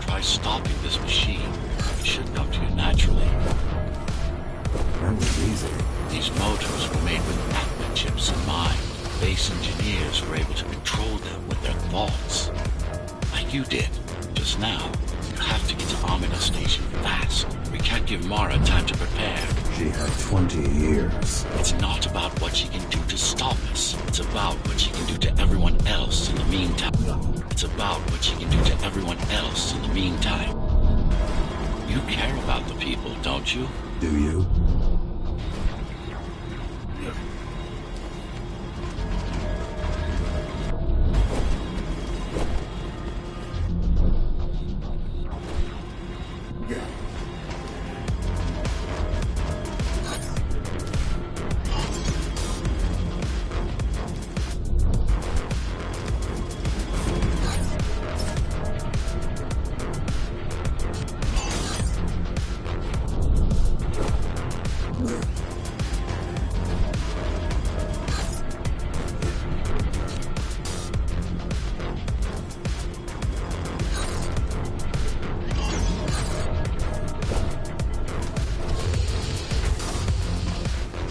Try stopping this machine. It should come to you naturally. That was easy. These motors were made with magnet chips in mind. Base engineers were able to control them with their thoughts. Like you did, just now. You have to get to Amida Station fast. We can't give Mara time to prepare. She had 20 years. It's not about what she can do to stop us. It's about what she can do to everyone else in the meantime. It's about what she can do to everyone else in the meantime. You care about the people, don't you? Do you?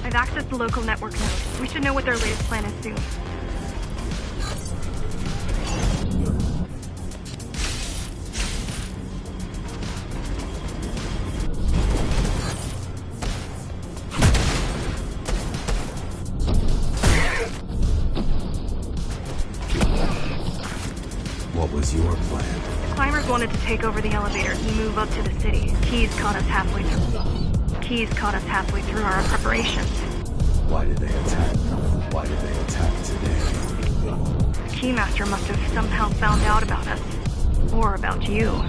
I've accessed the local network node. We should know what their latest plan is soon. What was your plan? The climbers wanted to take over the elevators and move up to the city. Keys caught us halfway through our preparations. Why did they attack? Why did they attack today? The Keymaster must have somehow found out about us. Or about you.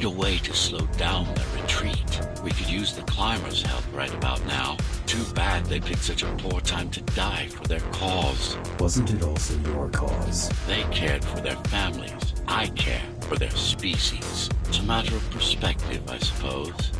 need a way to slow down their retreat. We could use the climbers' help right about now. Too bad they picked such a poor time to die for their cause. Wasn't it also your cause? They cared for their families. I care for their species. It's a matter of perspective, I suppose.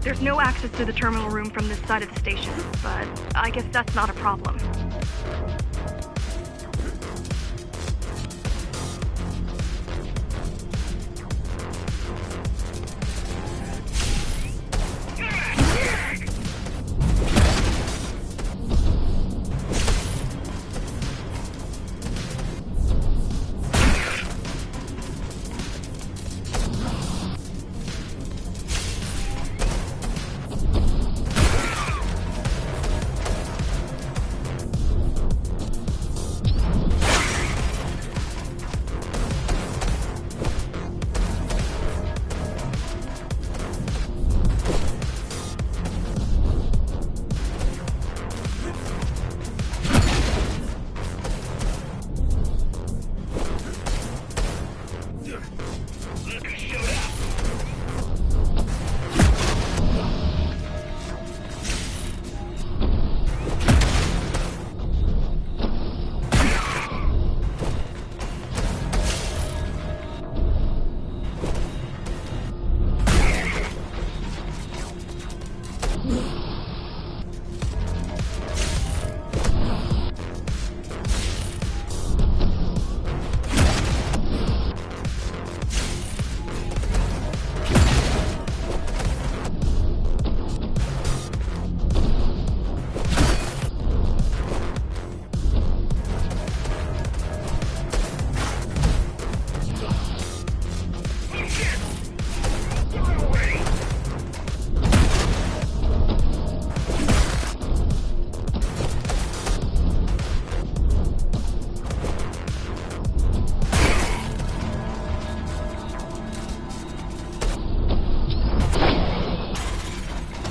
There's no access to the terminal room from this side of the station, but I guess that's not a problem.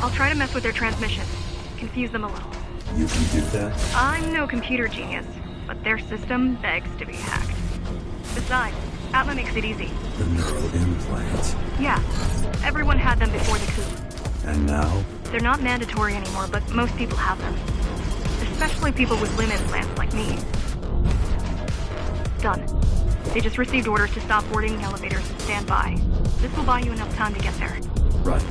I'll try to mess with their transmission. Confuse them a little. You can do that? I'm no computer genius, but their system begs to be hacked. Besides, Atma makes it easy. The neural implant. Yeah, everyone had them before the coup. And now? They're not mandatory anymore, but most people have them. Especially people with limb implants like me. Done. They just received orders to stop boarding the elevators and stand by. This will buy you enough time to get there. Right.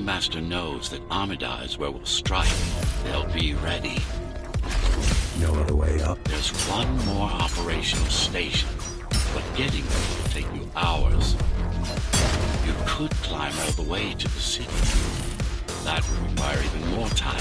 Master knows that Armada is where we'll strike. They'll be ready. No other way up? There's one more operational station, but getting there will take you hours. You could climb all the way to the city. That would require even more time.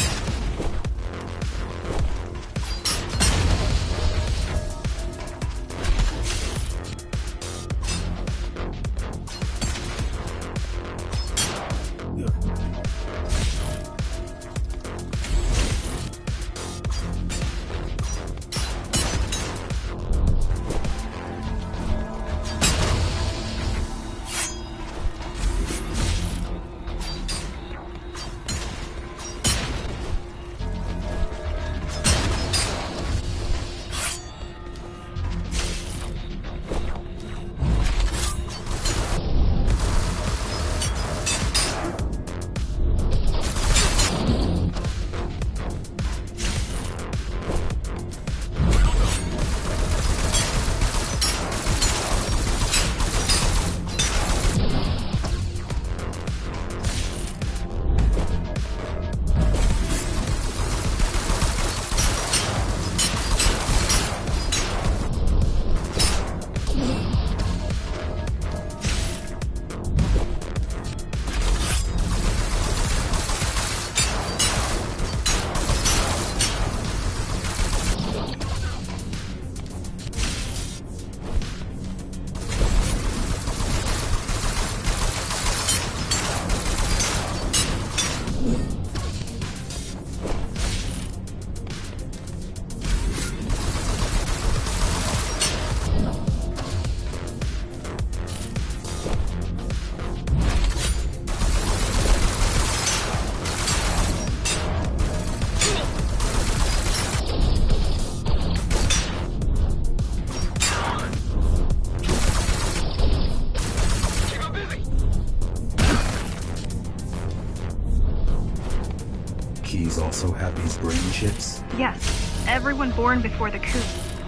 Keys also have these brain chips? Yes, everyone born before the coup.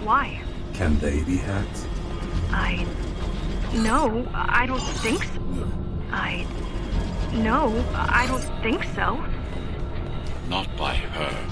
Why? Can they be hacked? No, I don't think so. No, I don't think so. Not by her.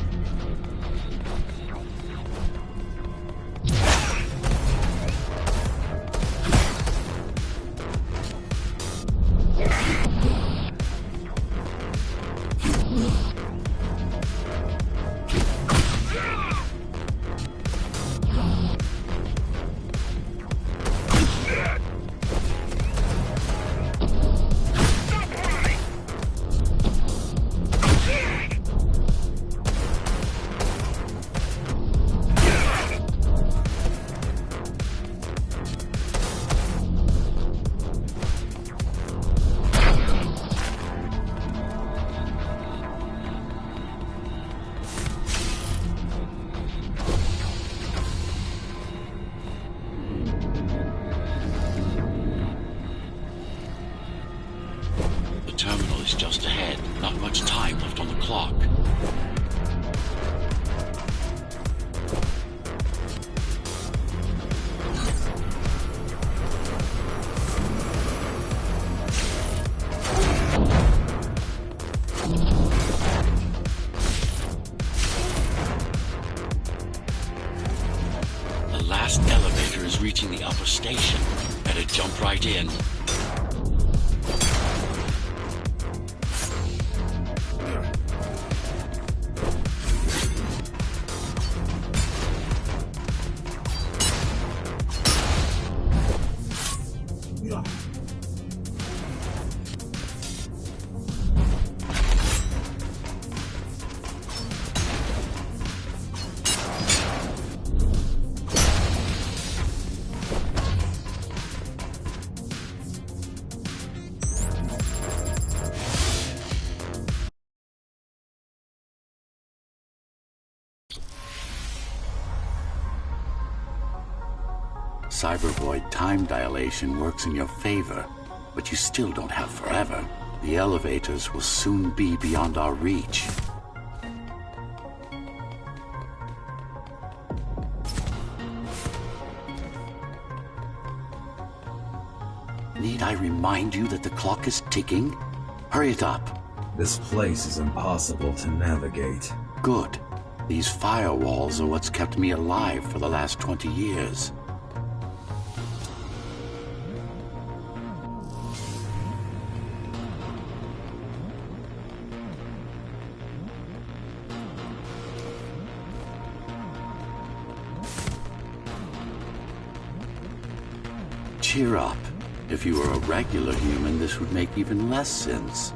The terminal is just ahead. Not much time left on the clock. The last elevator is reaching the upper station. Better jump right in. Cybervoid time dilation works in your favor, but you still don't have forever. The elevators will soon be beyond our reach. Need I remind you that the clock is ticking? Hurry it up. This place is impossible to navigate. Good. These firewalls are what's kept me alive for the last 20 years. Cheer up. If you were a regular human, this would make even less sense.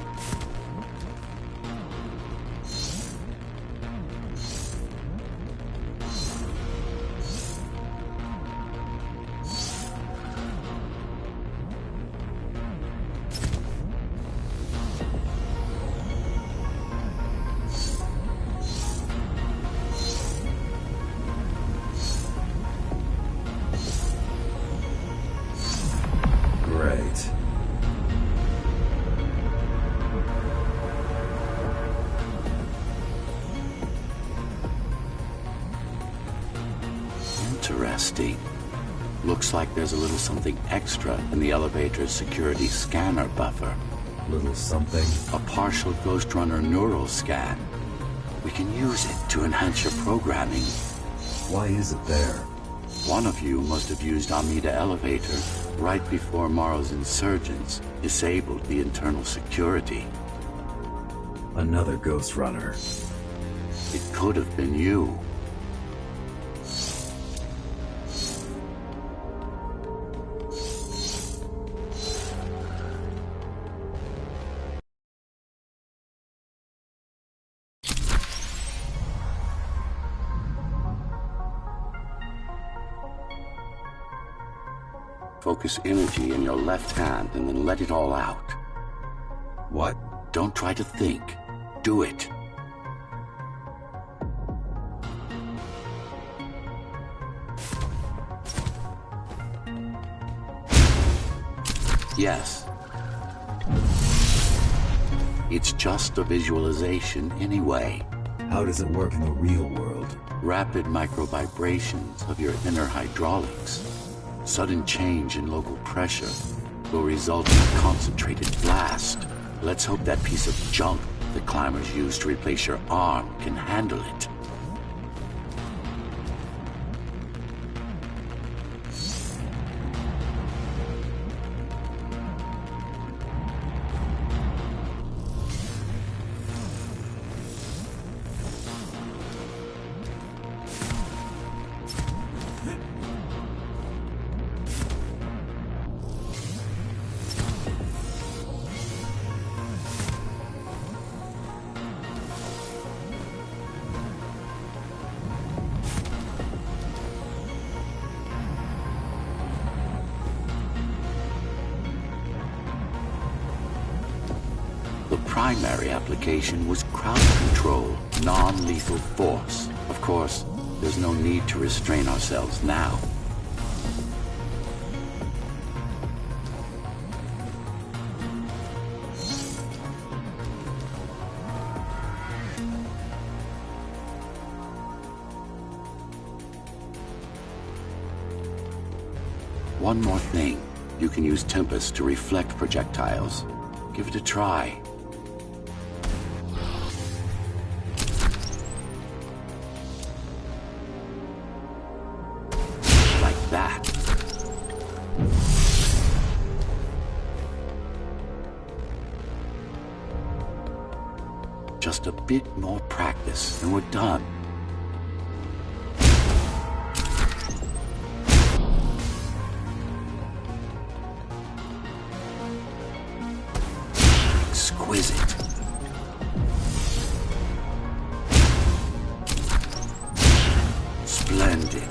Great. Interesting. Looks like there's a little something extra in the elevator's security scanner buffer. Little something. A partial Ghostrunner neural scan. We can use it to enhance your programming. Why is it there? One of you must have used Amida Elevator right before Morrow's insurgents disabled the internal security. Another Ghostrunner. It could have been you. Focus energy in your left hand and then let it all out. What? Don't try to think. Do it. Yes. It's just a visualization anyway. How does it work in the real world? Rapid micro-vibrations of your inner hydraulics. Sudden change in local pressure will result in a concentrated blast. Let's hope that piece of junk the climbers used to replace your arm can handle it. The primary application was crowd control, non-lethal force. Of course, there's no need to restrain ourselves now. One more thing. You can use Tempest to reflect projectiles. Give it a try. Like that. Just a bit more practice and we're done. Exquisite. Splendid.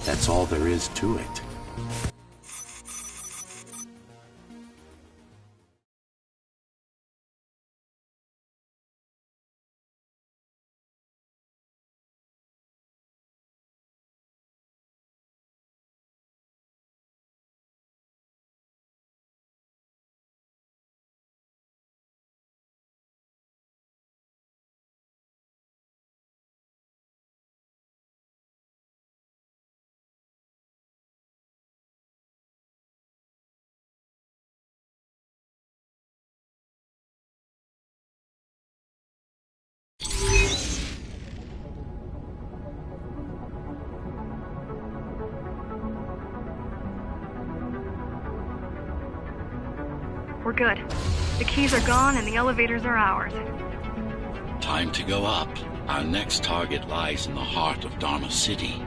That's all there is to it. We're good. The keys are gone and the elevators are ours. Time to go up. Our next target lies in the heart of Dharma City.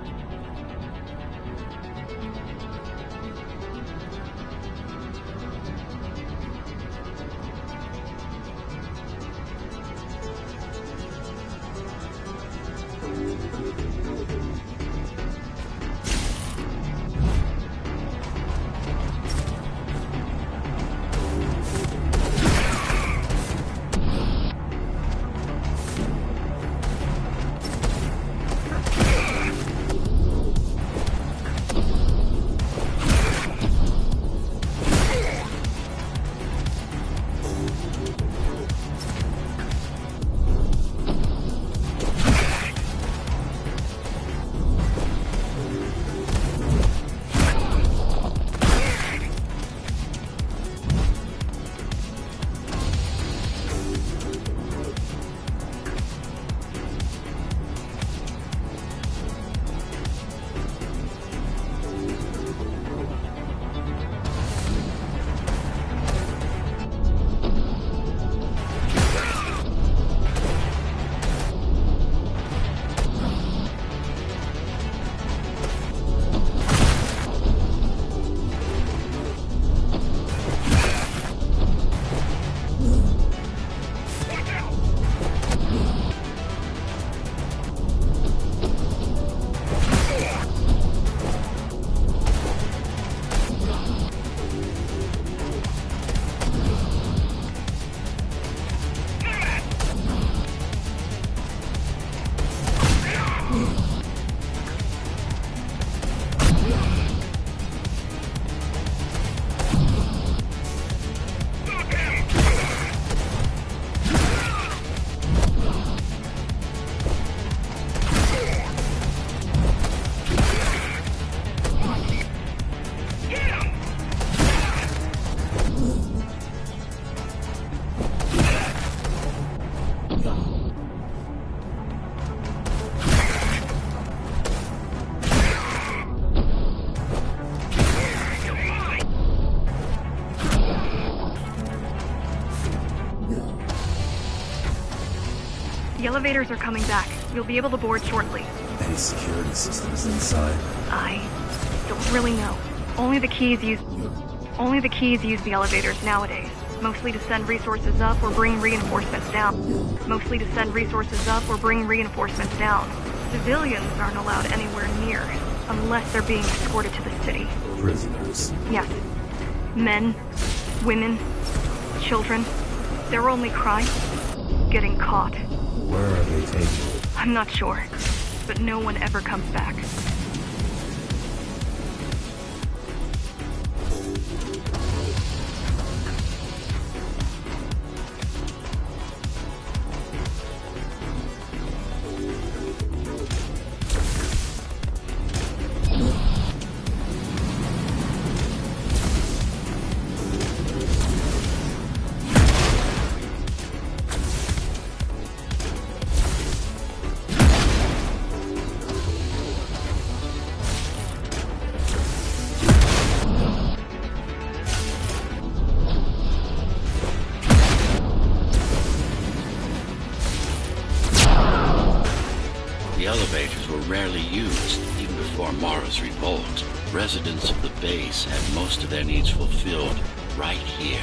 The elevators are coming back. You'll be able to board shortly. Any security systems inside? I don't really know. Only the keys use the elevators nowadays. Mostly to send resources up or bring reinforcements down. Civilians aren't allowed anywhere near, unless they're being escorted to the city. Prisoners. Yes. Men, women, children. Their only crime? Getting caught. Where are they taken? I'm not sure, but no one ever comes back. Elevators were rarely used, even before Mara's revolt. Residents of the base had most of their needs fulfilled right here.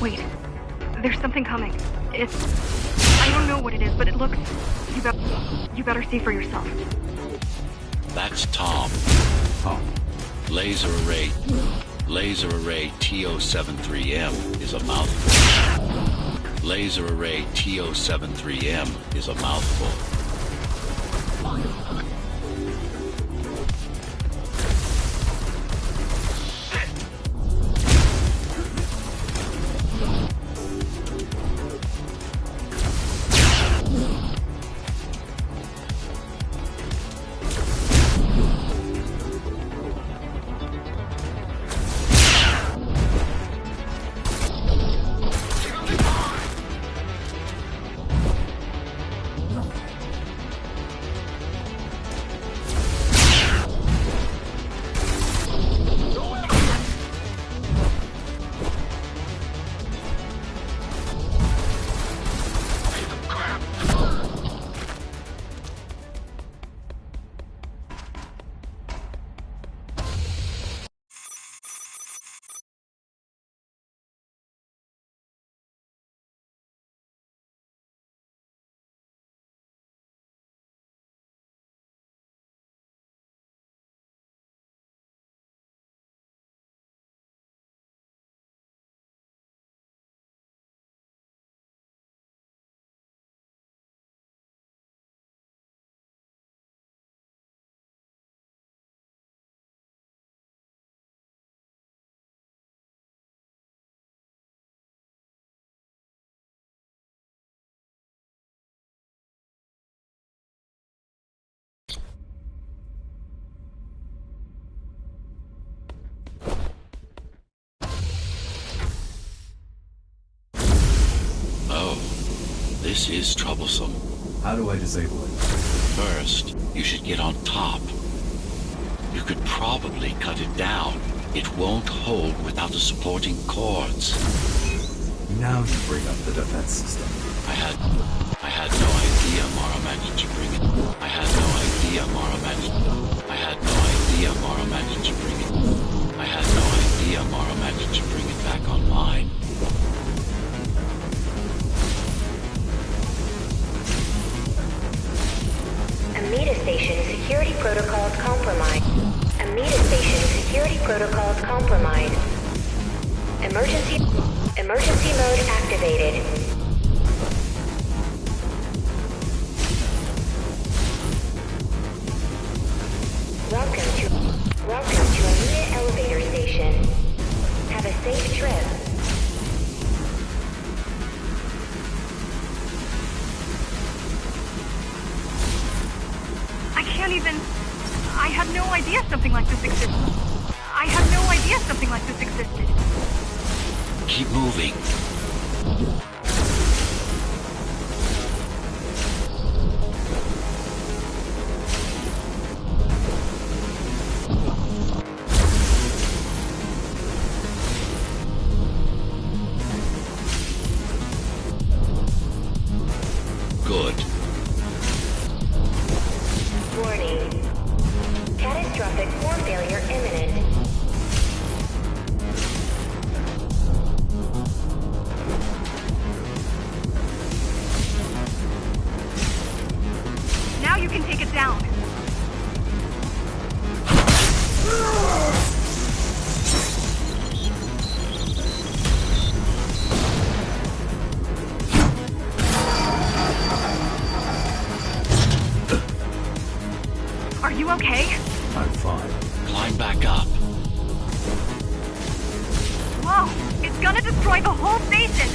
Wait. There's something coming. It's... I don't know what it is, but it looks... You better see for yourself. That's Tom. Tom. Laser array TO73M is a mouthful. Laser array TO73M is a mouthful. This is troublesome. How do I disable it? First, you should get on top. You could probably cut it down. It won't hold without the supporting cords. Now you bring up the defense system. I had no idea Mara managed to bring it. I had no idea Mara managed to bring it. I had no idea Mara managed to bring it back online. Amida Station security protocols compromised. Amida Station security protocols compromised. Emergency mode activated. Welcome to Amida Elevator Station. Have a safe trip. I had no idea something like this existed. Keep moving. Good. Warning. Catastrophic core failure imminent. Now you can take it down. Are you okay? I'm fine. Climb back up. Whoa! It's gonna destroy the whole station!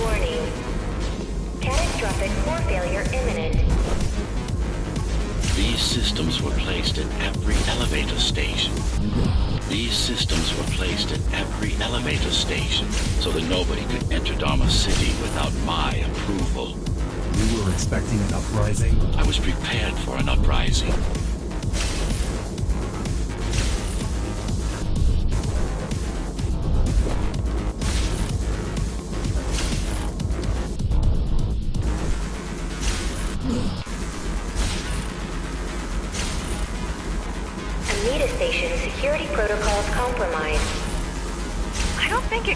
Warning. Catastrophic core failure imminent. These systems were placed at every elevator station. So that nobody could enter Dharma City without my approval. You were expecting an uprising? I was prepared for an uprising.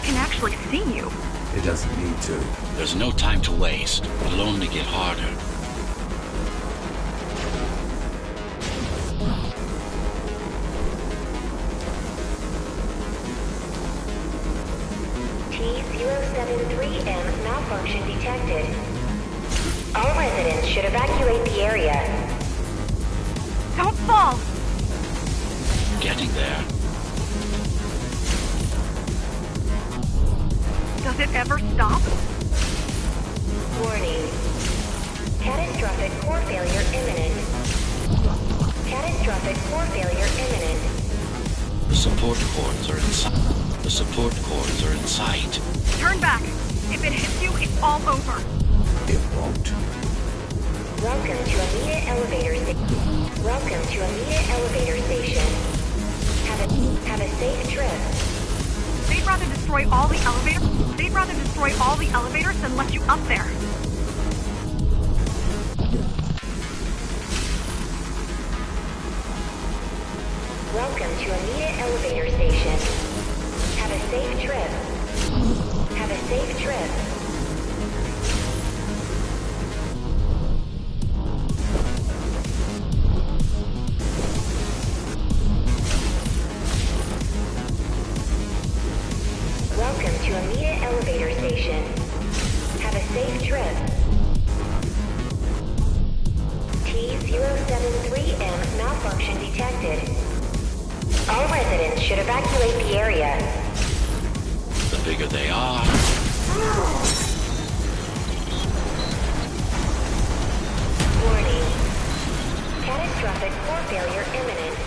can actually see you. It doesn't need to. There's no time to waste. It'll only get harder. T-073M malfunction detected. All residents should evacuate the area. Don't fall! Getting there. Does it ever stop? Warning. Catastrophic core failure imminent. Catastrophic core failure imminent. The support cords are in sight. The support cords are in sight. Turn back. If it hits you, it's all over. It won't. Welcome to Amita Elevator Station. Welcome to Amita Elevator Station. Have a safe trip. They'd rather destroy all the elevators. They'd rather destroy all the elevators than let you up there. Welcome to Amita Elevator Station. Have a safe trip. Have a safe trip. Welcome to Amita Elevator Station. Have a safe trip. T-073M malfunction detected. All residents should evacuate the area. The bigger they are. Warning. Catastrophic core failure imminent.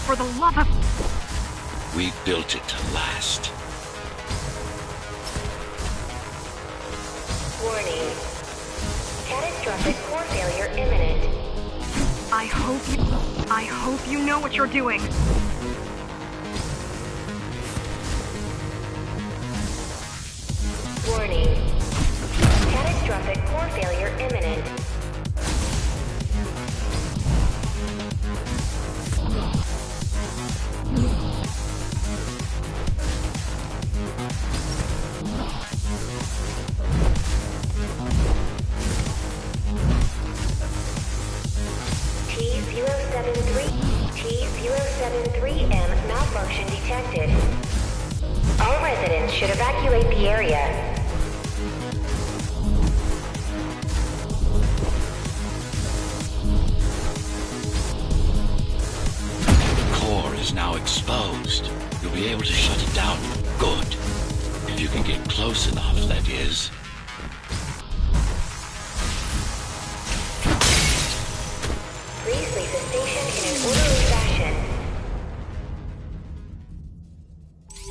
For the love of... We built it to last. Warning. Catastrophic core failure imminent. I hope you know what you're doing. Warning. Catastrophic core failure imminent. T-073M malfunction detected. All residents should evacuate the area. The core is now exposed. You'll be able to shut it down. Good. If you can get close enough, that is. Please leave the station in an orderly fashion.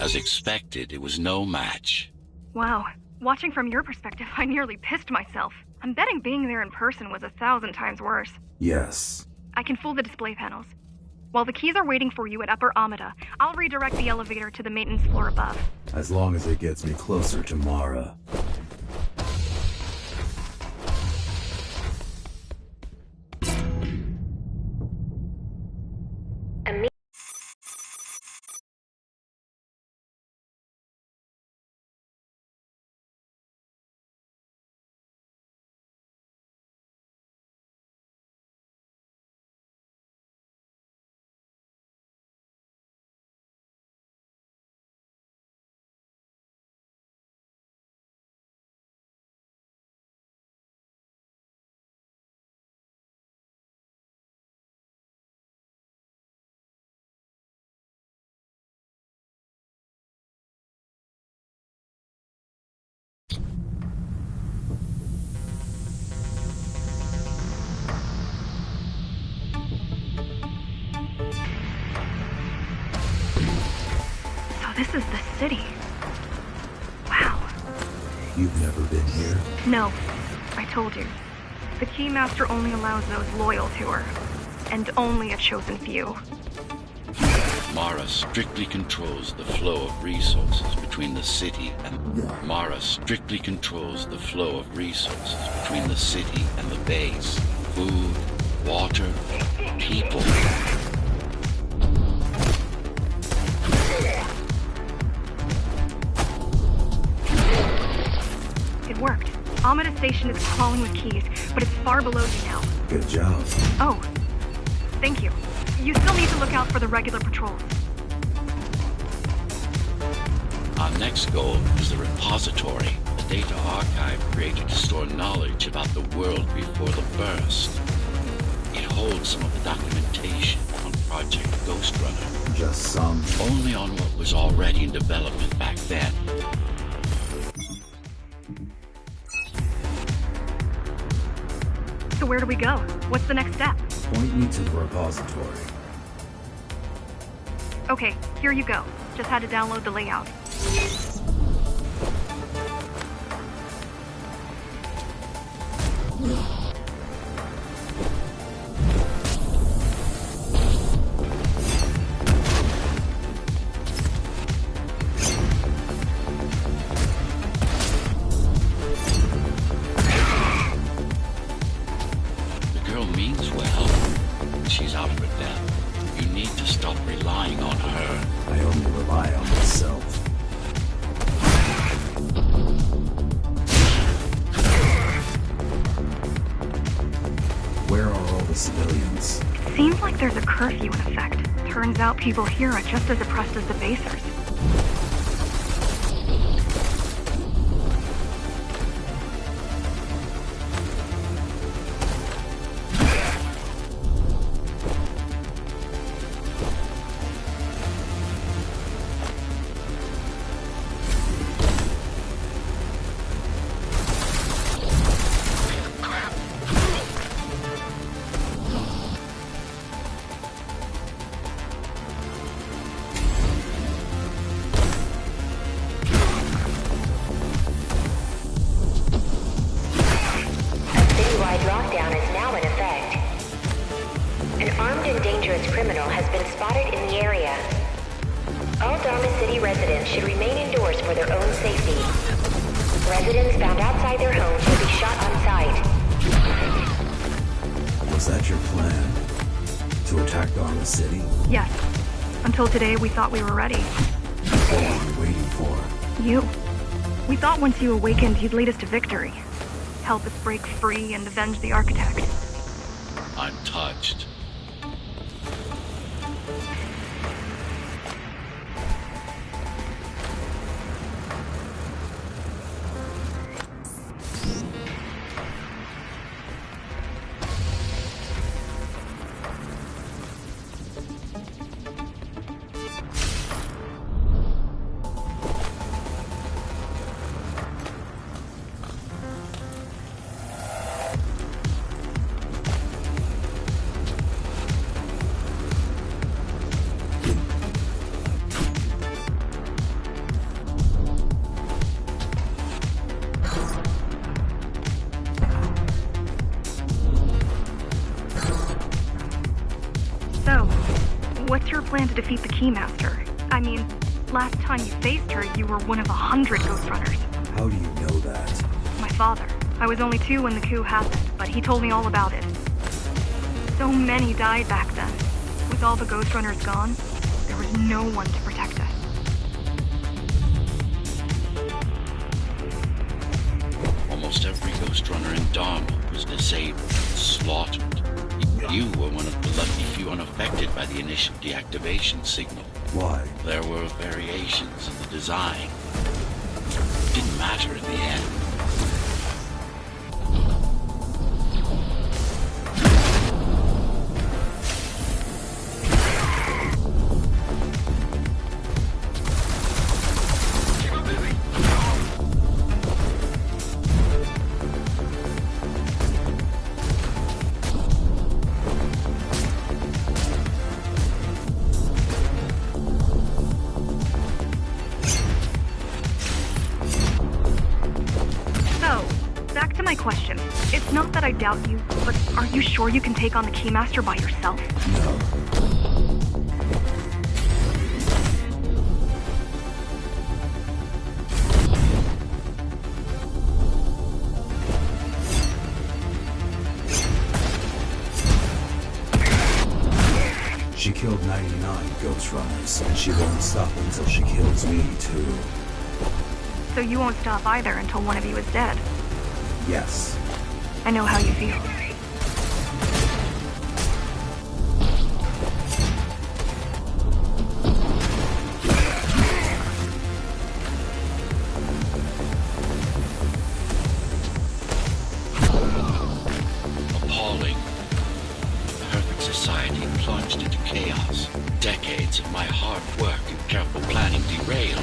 As expected, it was no match. Wow. Watching from your perspective, I nearly pissed myself. I'm betting being there in person was 1,000 times worse. Yes. I can fool the display panels. While the keys are waiting for you at Upper Amida, I'll redirect the elevator to the maintenance floor above. As long as it gets me closer to Mara. This is the city. Wow. You've never been here? No, I told you. The Keymaster only allows those loyal to her. And only a chosen few. Mara strictly controls the flow of resources between the city and... Mara strictly controls the flow of resources between the city and the base. Food, water, people. It worked. Amida Station is crawling with keys, but it's far below you now. Good job. Oh, thank you. You still need to look out for the regular patrols. Our next goal is the repository, a data archive created to store knowledge about the world before the burst. It holds some of the documentation on Project Ghostrunner. Just some. Only on what was already in development back then. So where do we go? What's the next step? Point me to the repository. Okay, here you go. Just had to download the layout. The girl means well. She's out of her depth. You need to stop relying on her. I only rely on myself. Where are all the civilians? Seems like there's a curfew in effect. Turns out people here are just as oppressed as the basers. Lockdown is now in effect. An armed and dangerous criminal has been spotted in the area. All Dharma City residents should remain indoors for their own safety. Residents found outside their homes will be shot on sight. Was that your plan? To attack Dharma City? Yes. Until today, we thought we were ready. What are we waiting for? You. We thought once you awakened, you'd lead us to victory. Help us break free and avenge the Architect. I'm touched. What's your plan to defeat the Keymaster? I mean, last time you faced her, you were one of 100 Ghostrunners. How do you know that? My father. I was only 2 when the coup happened, but he told me all about it. So many died back then. With all the Ghostrunners gone, there was no one to protect us. Almost every Ghostrunner in Dharma was disabled, slaughtered. You were one of the lucky few unaffected by the initial deactivation signal. Why? There were variations in the design. It didn't matter in the end. Question. It's not that I doubt you, but are you sure you can take on the Keymaster by yourself? No. Ghostrunners, and she won't stop until she kills me, too. So you won't stop either until one of you is dead. Yes. I know how you feel. Appalling. A perfect society plunged into chaos. Decades of my hard work and careful planning derailed.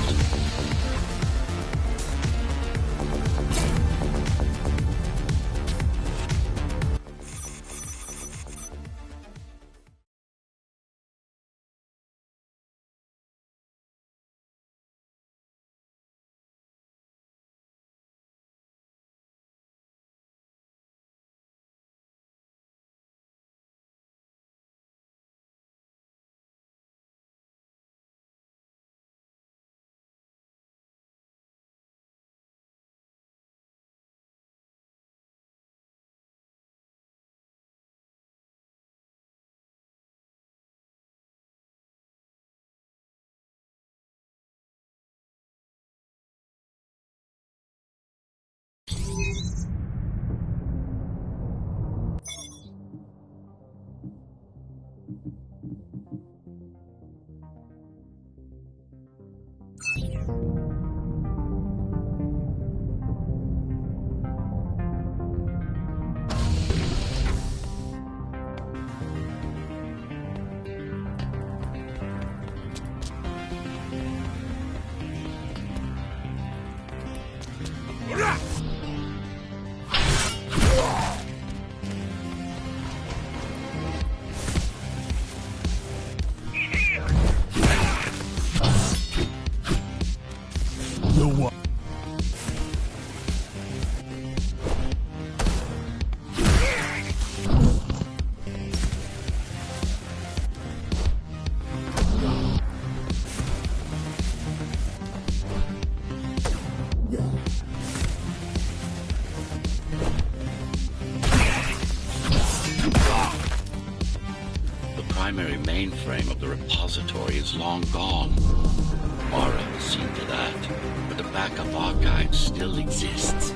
Primary mainframe of the repository is long gone. Mara will see to that, but the backup archive still exists.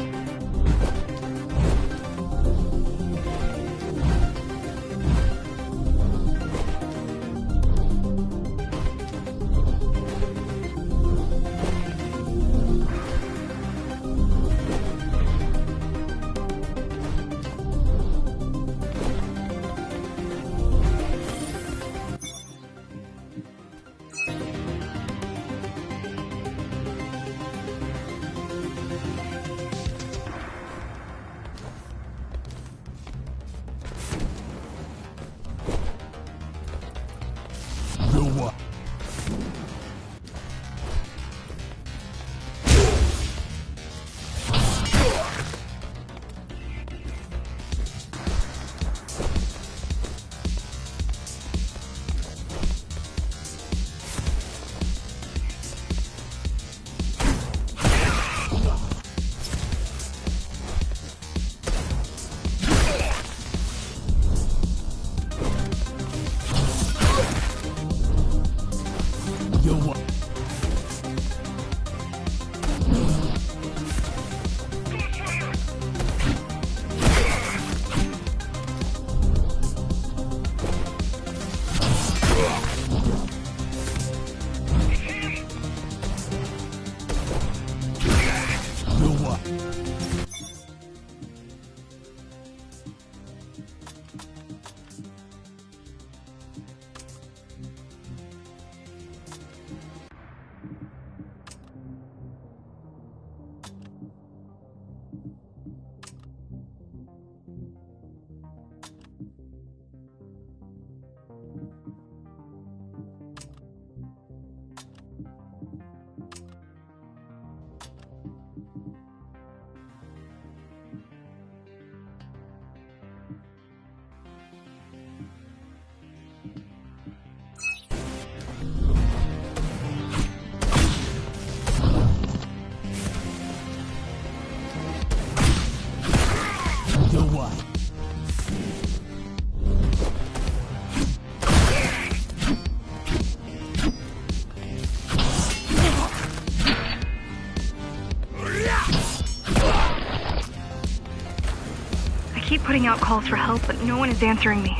putting out calls for help, but no one is answering me.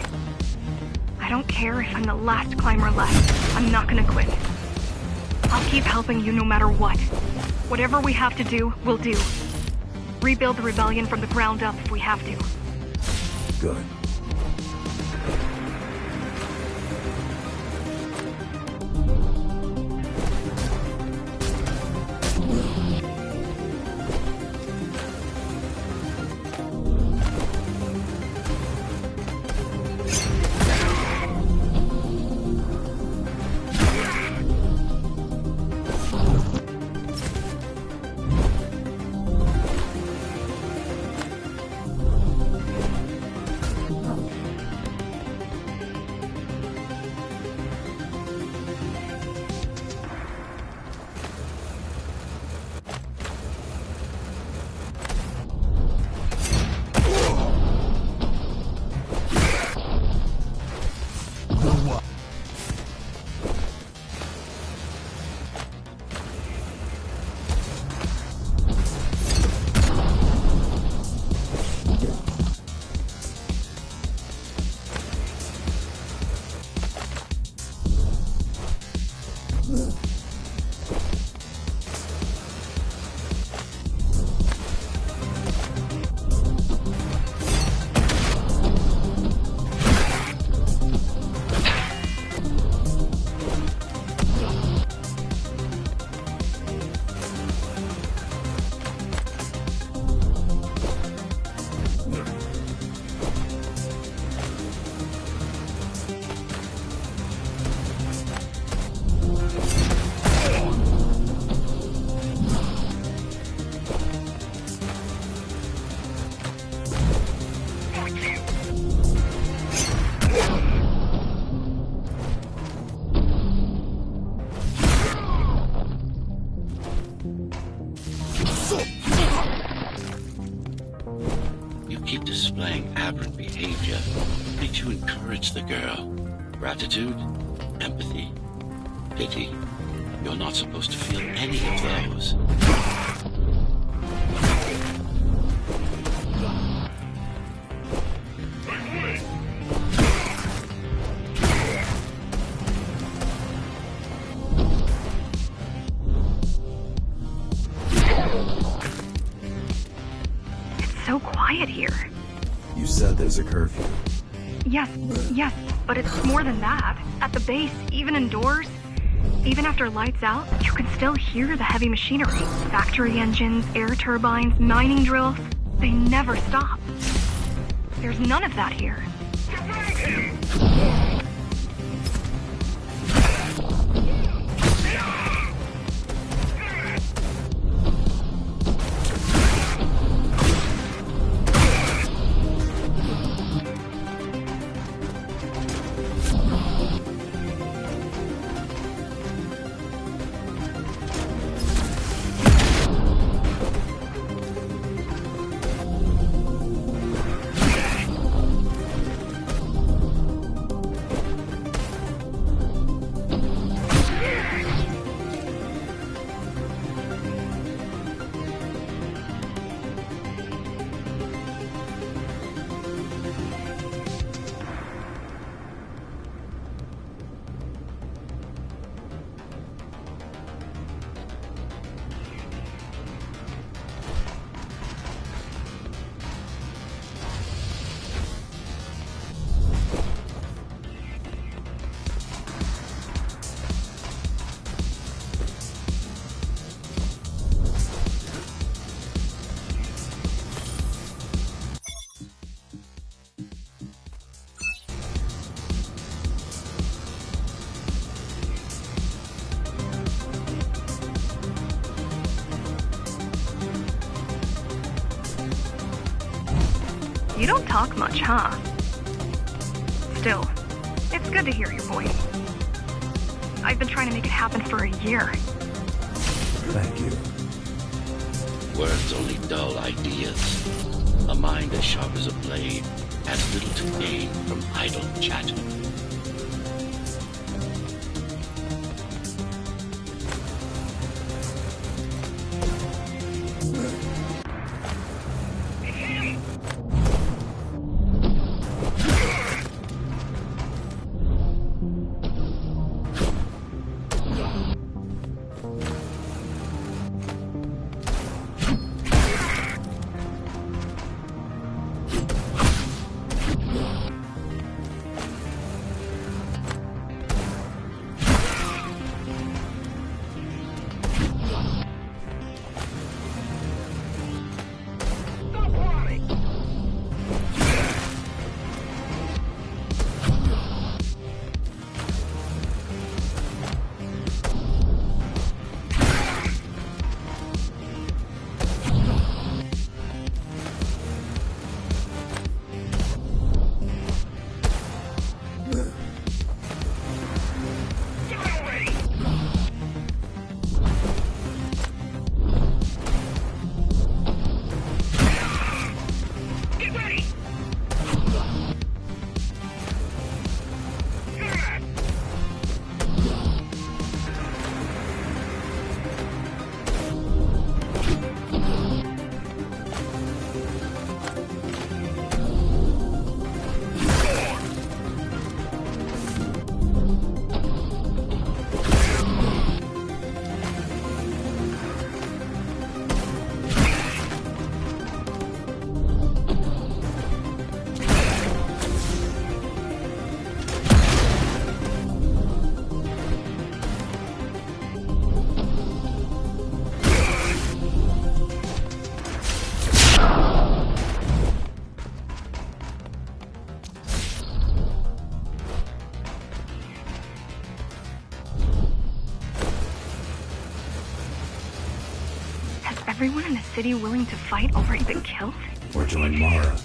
I don't care if I'm the last climber left. I'm not gonna quit. I'll keep helping you no matter what. Whatever we have to do, we'll do. Rebuild the rebellion from the ground up if we have to. Good. Keep displaying aberrant behavior. Need to encourage the girl. Gratitude, empathy, pity. You're not supposed to feel any of those. It's so quiet here. You said there's a curfew. Yes, but it's more than that. At the base, even indoors, even after lights out, you can still hear the heavy machinery. Factory engines, air turbines, mining drills. They never stop. There's none of that here. You don't talk much, huh? Still, it's good to hear your voice. I've been trying to make it happen for a year. Thank you. Words only dull ideas. A mind as sharp as a blade has little to gain from idle chatter. everyone in the city willing to fight already been killed? Or join Mara.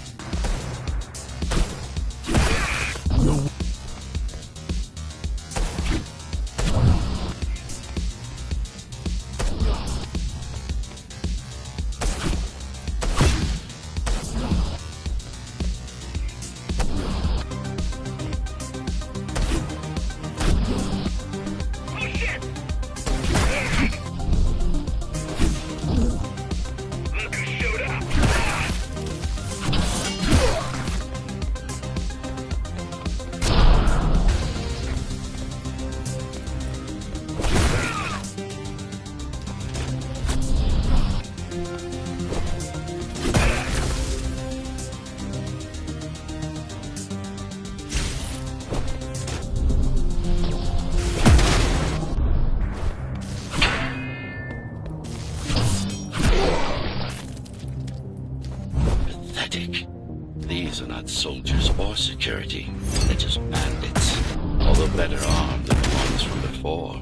These are not soldiers or security. They're just bandits. Although better armed than the ones from before.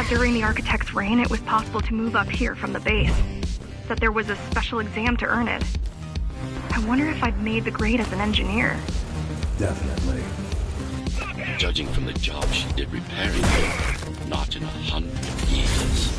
During the Architect's reign, it was possible to move up here from the base. That there was a special exam to earn it. I wonder if I've made the grade as an engineer. Definitely. Judging from the job she did repairing them, not in 100 years.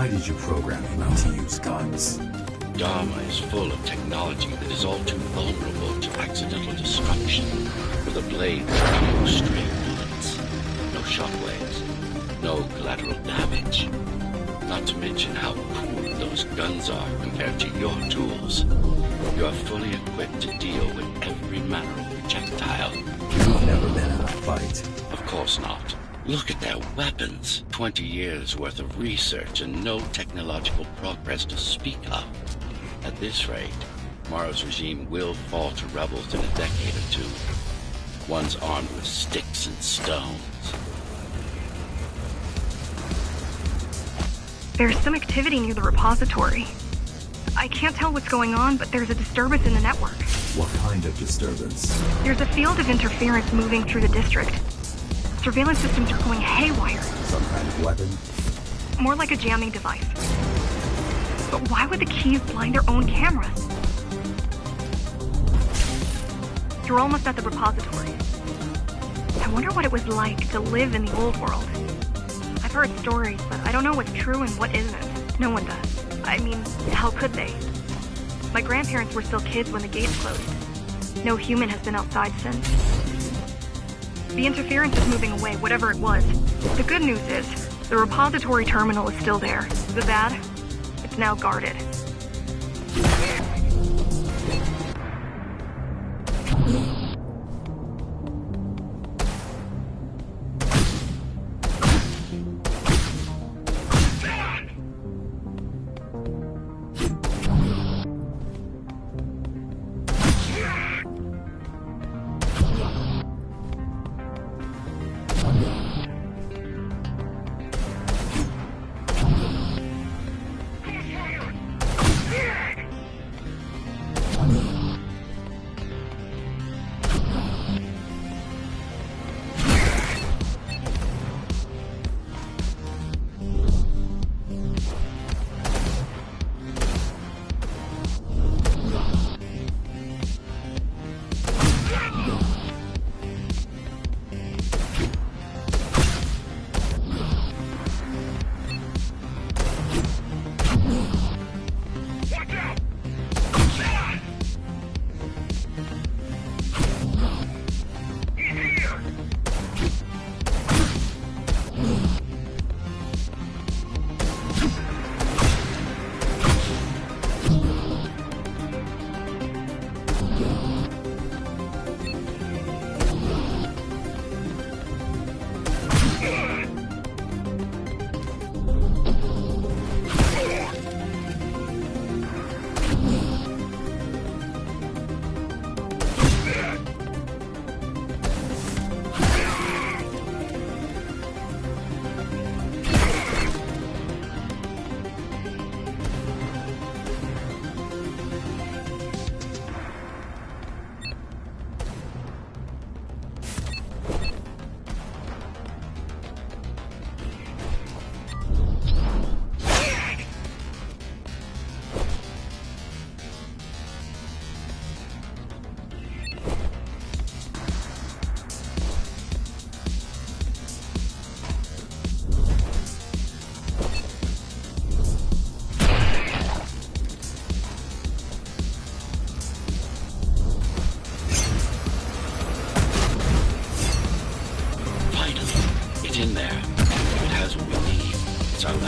Why did you program him not to use guns? Dharma is full of technology that is all too vulnerable to accidental destruction. With a blade with no stray bullets, no shockwaves, no collateral damage. Not to mention how cool those guns are compared to your tools. You are fully equipped to deal with every manner of projectile. You've never been in a fight. Of course not. Look at their weapons. 20 years worth of research and no technological progress to speak of. At this rate, Morrow's regime will fall to rebels in a decade or two. Ones armed with sticks and stones. There's some activity near the repository. I can't tell what's going on, but there's a disturbance in the network. What kind of disturbance? There's a field of interference moving through the district. Surveillance systems are going haywire. Some kind of weapon? More like a jamming device. But why would the keys blind their own cameras? You're almost at the repository. I wonder what it was like to live in the old world. I've heard stories, but I don't know what's true and what isn't. No one does. I mean, how could they? My grandparents were still kids when the gates closed. No human has been outside since. The interference is moving away, whatever it was. The good news is, the repository terminal is still there. The bad? It's now guarded.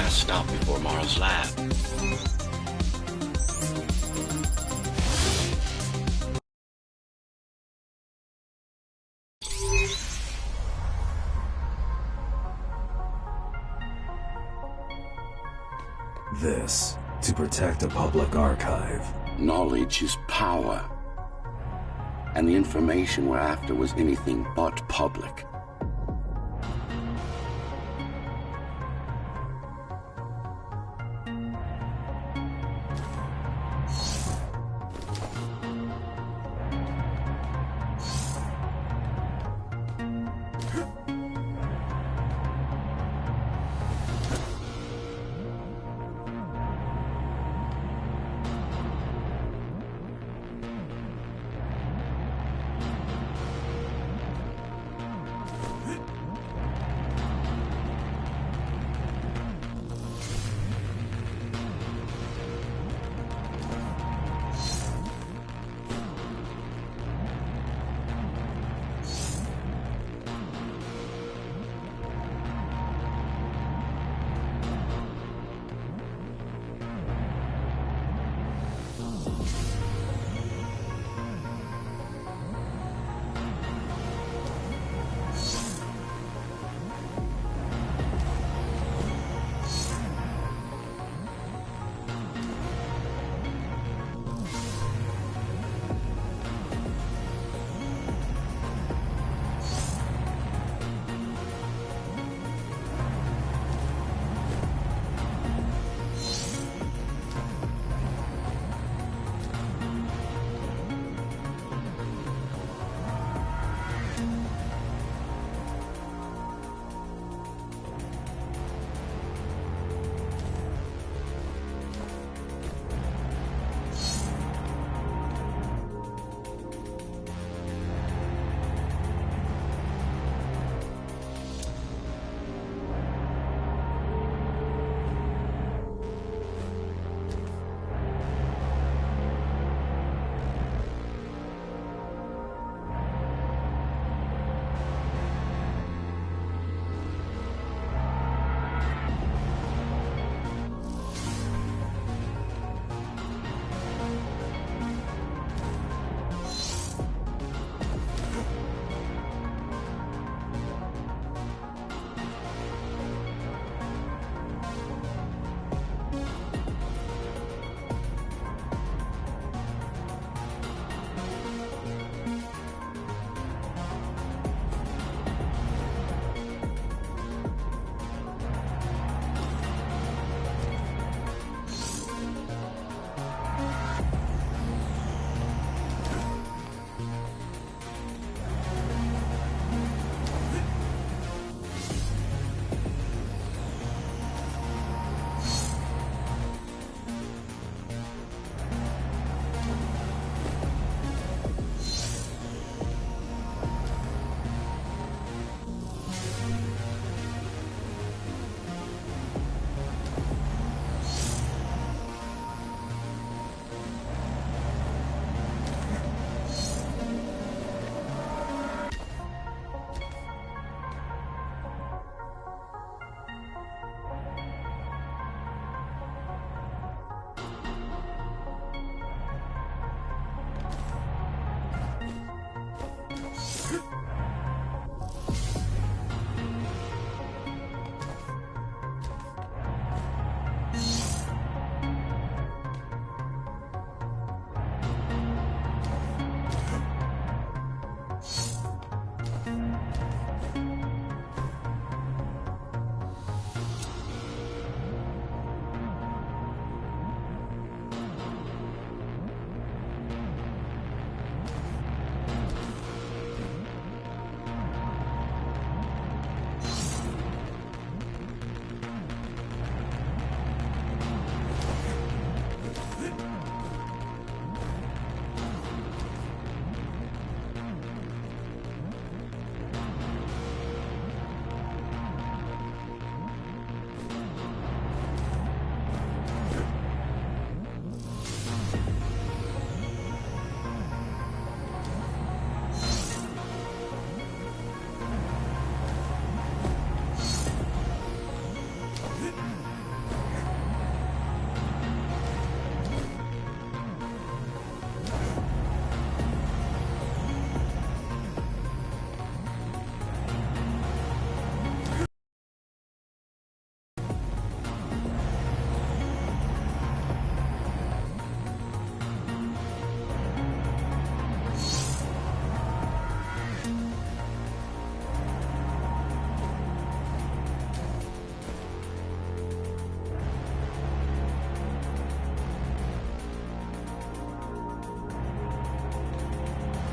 Stop before Morrow's lab. This, to protect a public archive. Knowledge is power. And the information we're after was anything but public.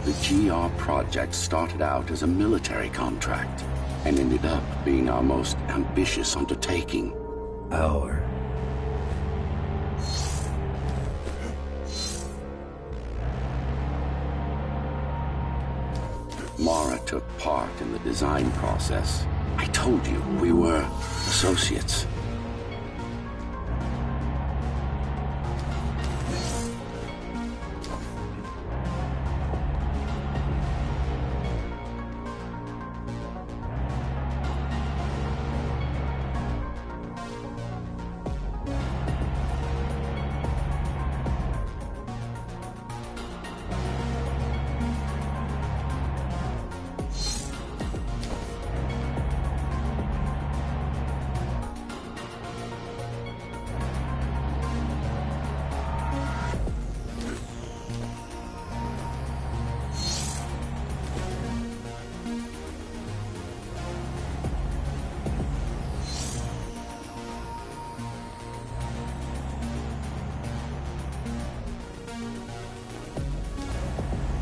The GR project started out as a military contract and ended up being our most ambitious undertaking. Our. Mara took part in the design process. I told you we were associates.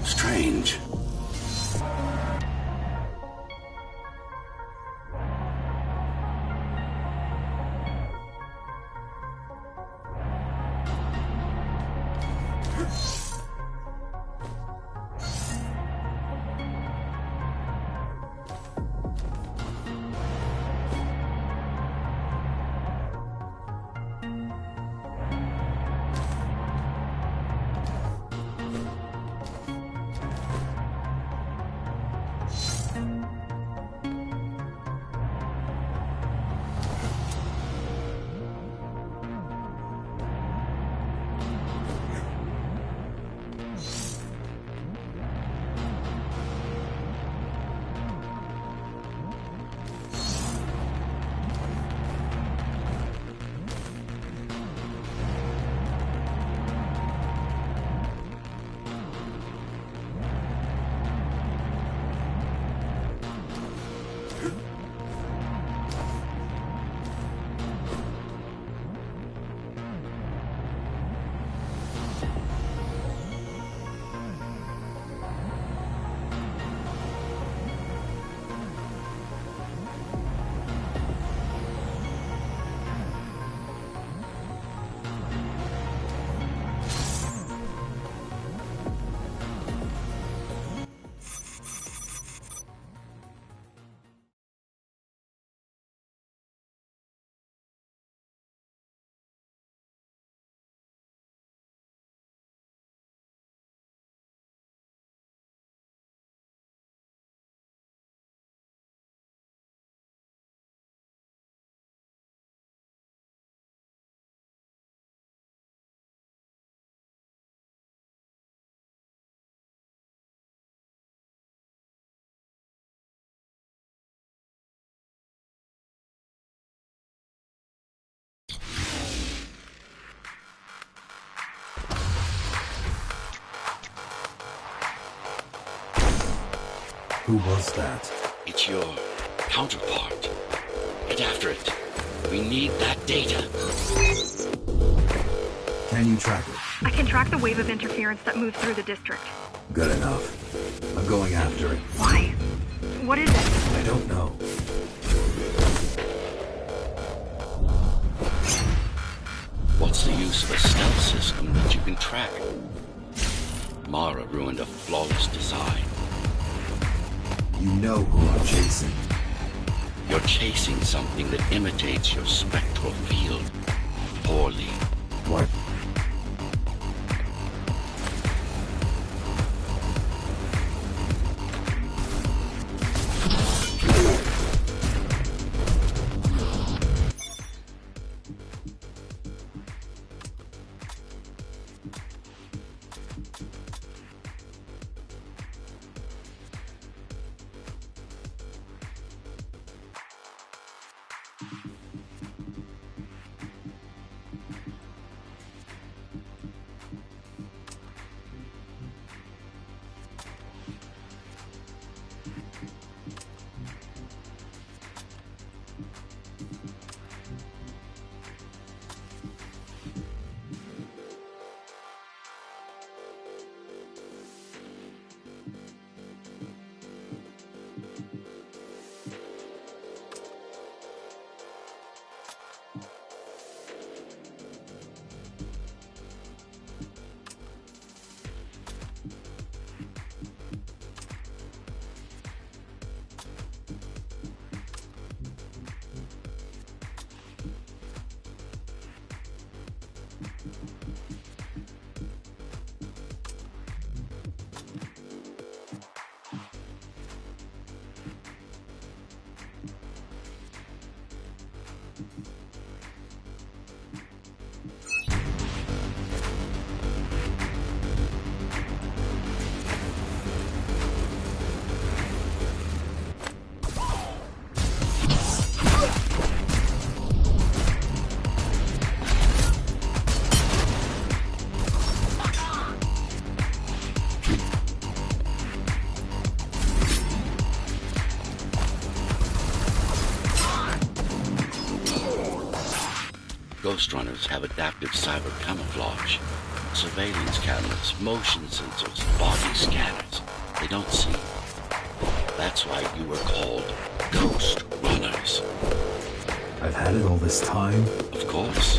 Strange. Who was that? It's your counterpart. Get after it. We need that data. Can you track it? I can track the wave of interference that moves through the district. Good enough. I'm going after it. Why? What is it? I don't know. What's the use of a stealth system that you can track? Mara ruined a flawless design. You know who I'm chasing. You're chasing something that imitates your spectral field. Poorly. What? Ghostrunners have adaptive cyber camouflage. Surveillance cameras, motion sensors, body scanners. They don't see. That's why you were called Ghostrunners. I've had it all this time. Of course.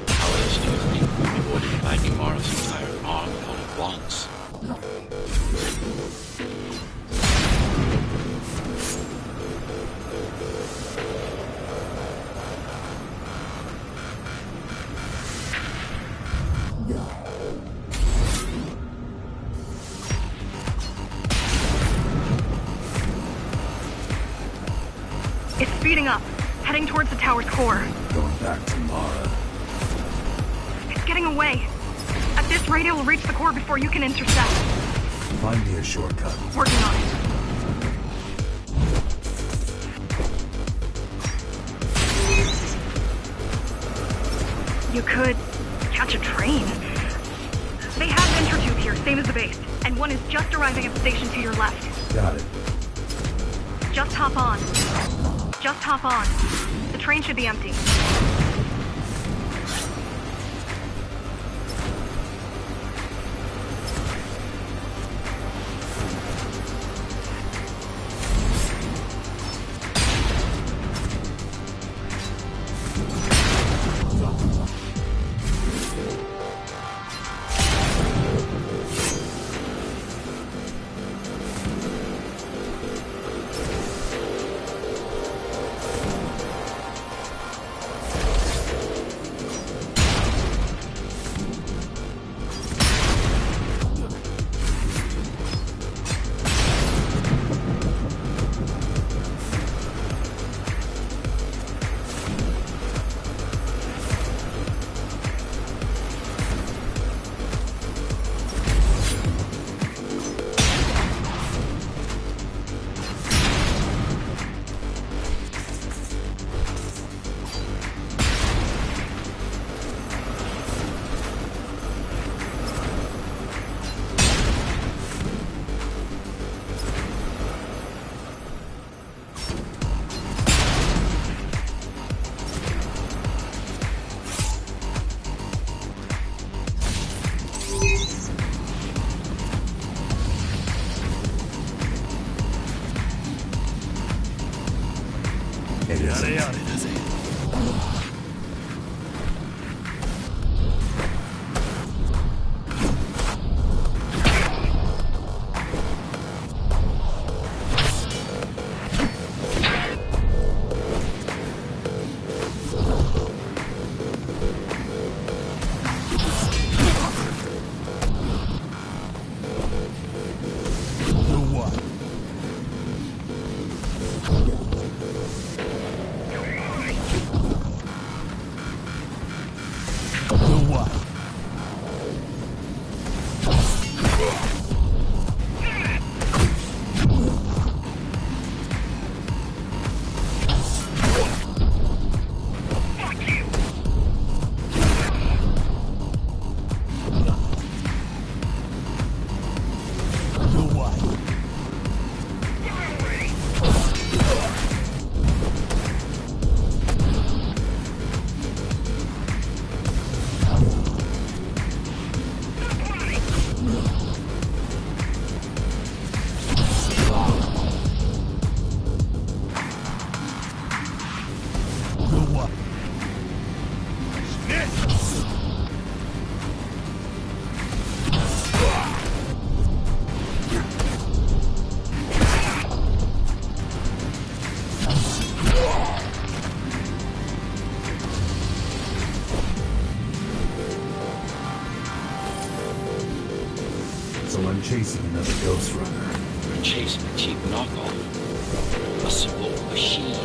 How else do you think we avoided fighting Mara's entire army all at once? It's speeding up, heading towards the tower's core. Going back to Mara. It's getting away. At this rate, it will reach the core before you can intercept. Find me a shortcut. Working on it. You could catch a train. They have intertube here, same as the base. And one is just arriving at the station to your left. Got it. Just hop on. Just hop on. The train should be empty. So I'm chasing another Ghostrunner. You're chasing a cheap knockoff. A simple machine.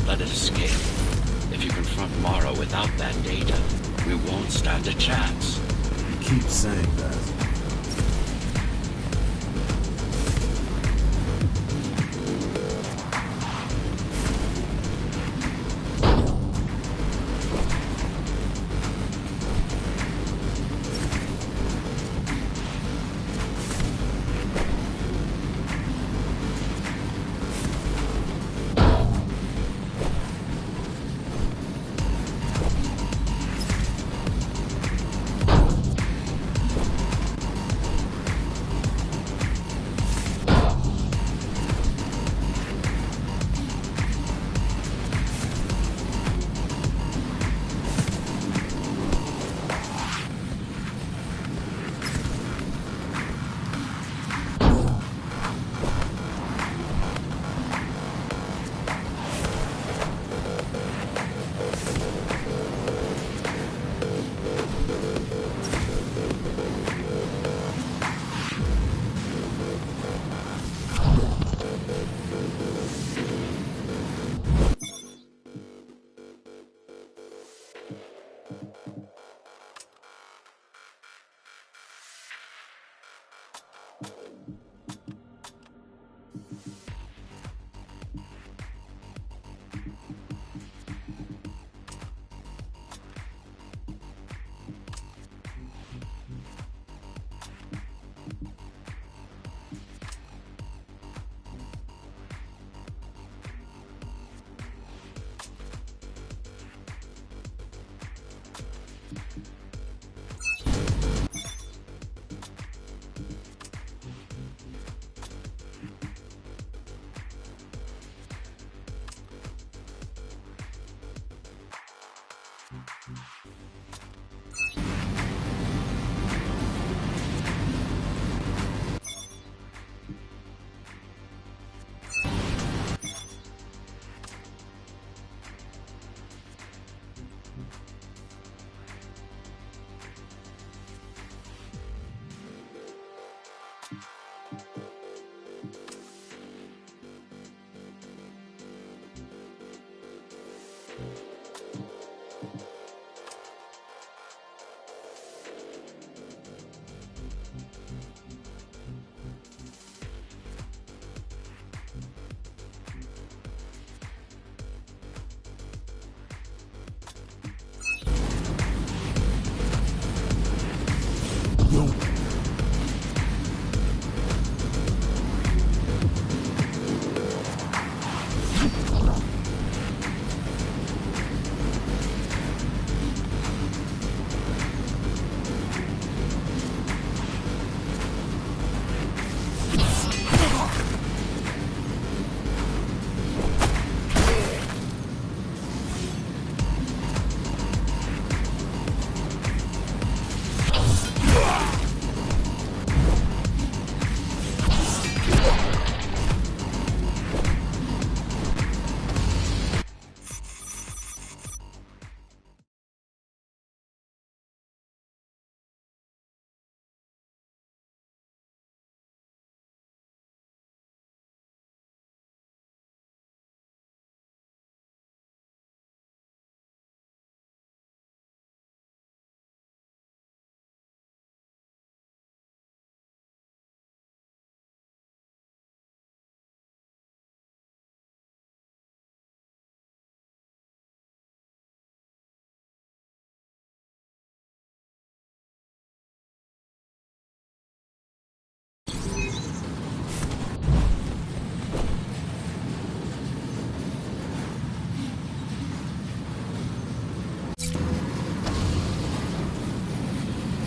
Don't let it escape. If you confront Mara without that data, we won't stand a chance. You keep saying that.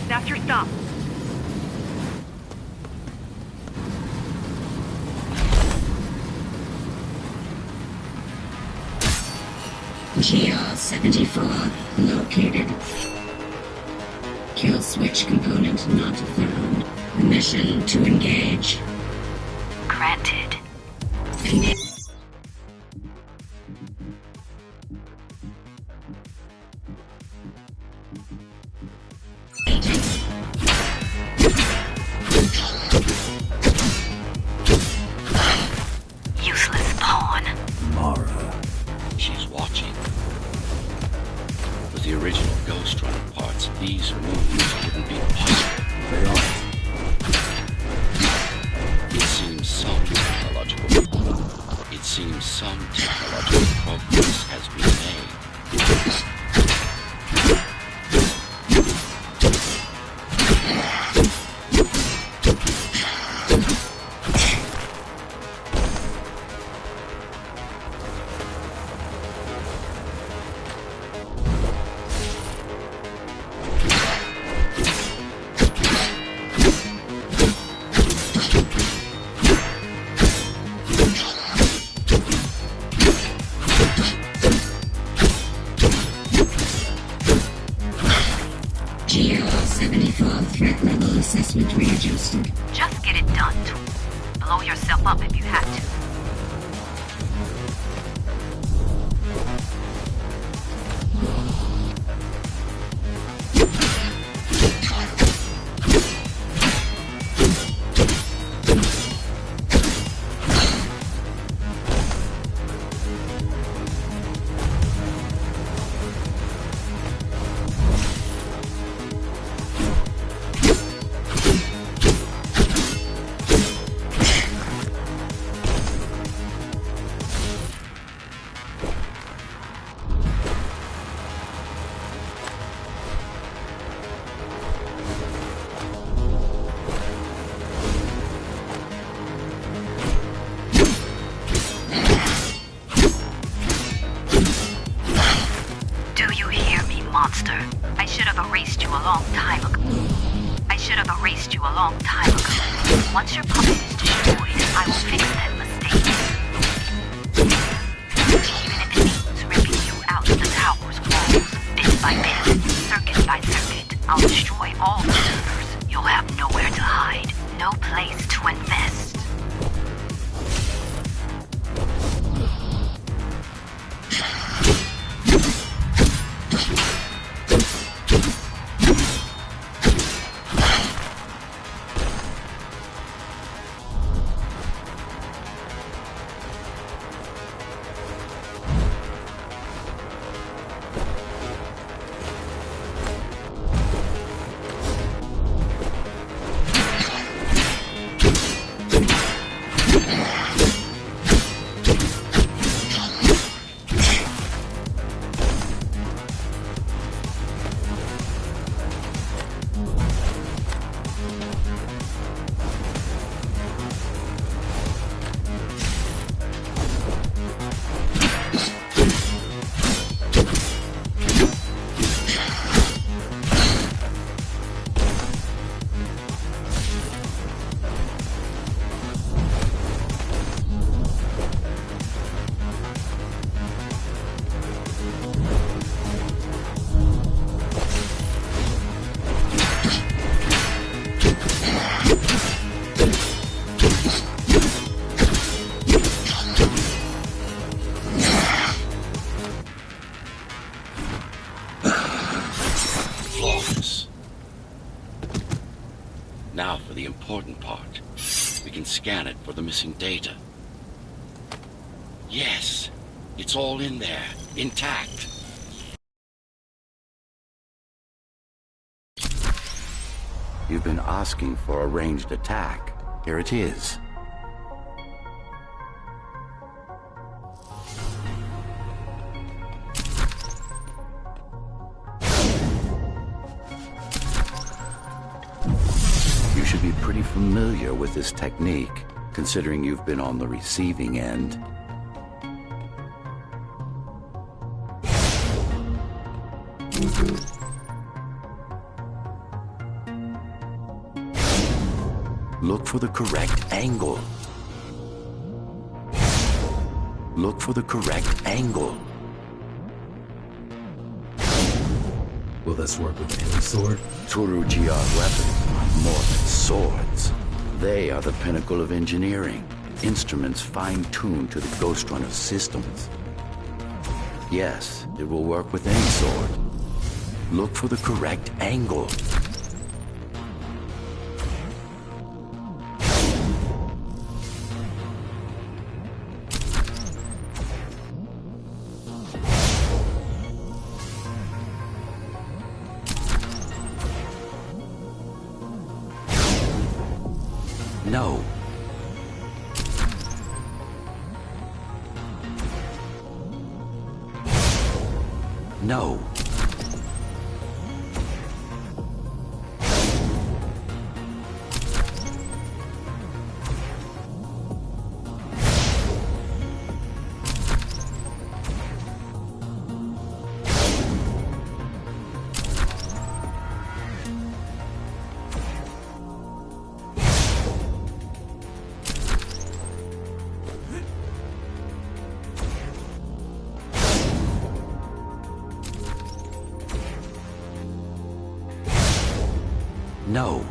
That's your stop. GR-74 located. Kill switch component not found. Permission to engage. Granted. Engage. Useless pawn. Mara. She some technological progress has been made. GL-74 threat level assessment readjusted. Just get it done, Tool. Blow yourself up if you have to. Monster. I should have erased you a long time ago. Once your puppet is destroyed, I will fix that mistake. Even if it means ripping you out of the tower's walls, bit by bit, circuit by circuit, I'll destroy all the servers. You'll have nowhere to hide, no place to invest. Now for the important part. We can scan it for the missing data. Yes, it's all in there, intact. You've been asking for a ranged attack. Here it is. You should be pretty familiar with this technique, considering you've been on the receiving end. Look for the correct angle. Look for the correct angle. Will this work with any sword? Turu GR weapons are more than swords. They are the pinnacle of engineering. Instruments fine-tuned to the Ghostrunner systems. Yes, it will work with any sword. Look for the correct angle. No. No. No.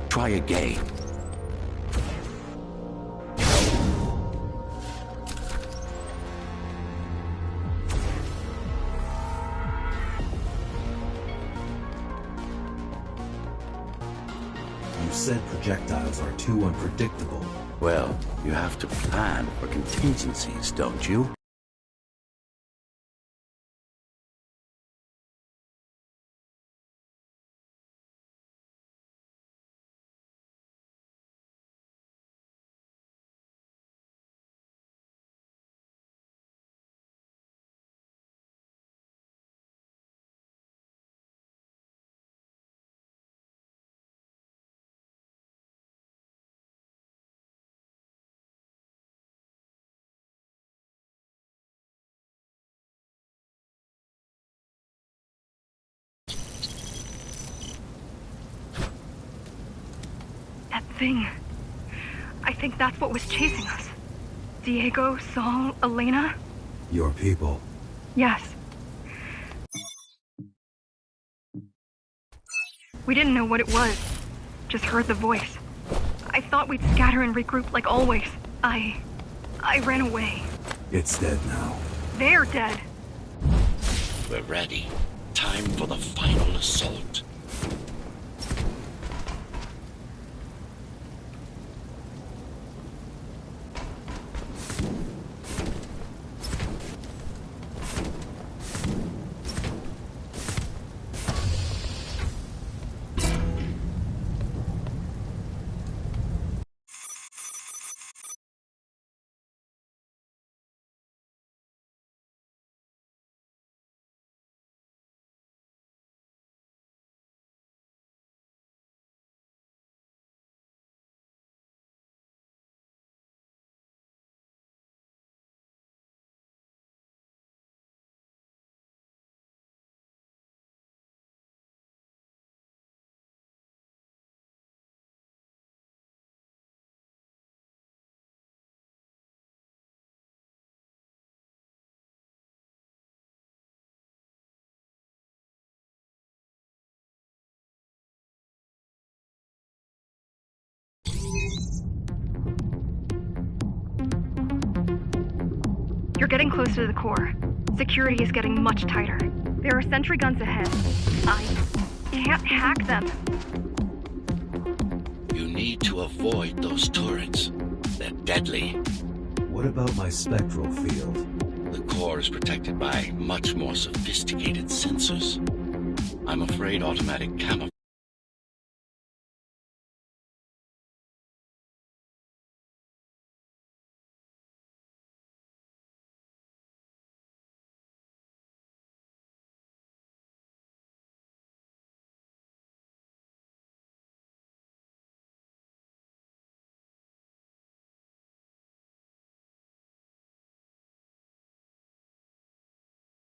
Try again. You said projectiles are too unpredictable. Well, you have to plan for contingencies, don't you? That thing. I think that's what was chasing us. Diego, Saul, Elena? Your people. Yes. We didn't know what it was. Just heard the voice. I thought we'd scatter and regroup like always. I ran away. It's dead now. They're dead. We're ready. Time for the final assault. You're getting close to the core. Security is getting much tighter. There are sentry guns ahead. I can't hack them. You need to avoid those turrets. They're deadly. What about my spectral field? The core is protected by much more sophisticated sensors. I'm afraid automatic camouflage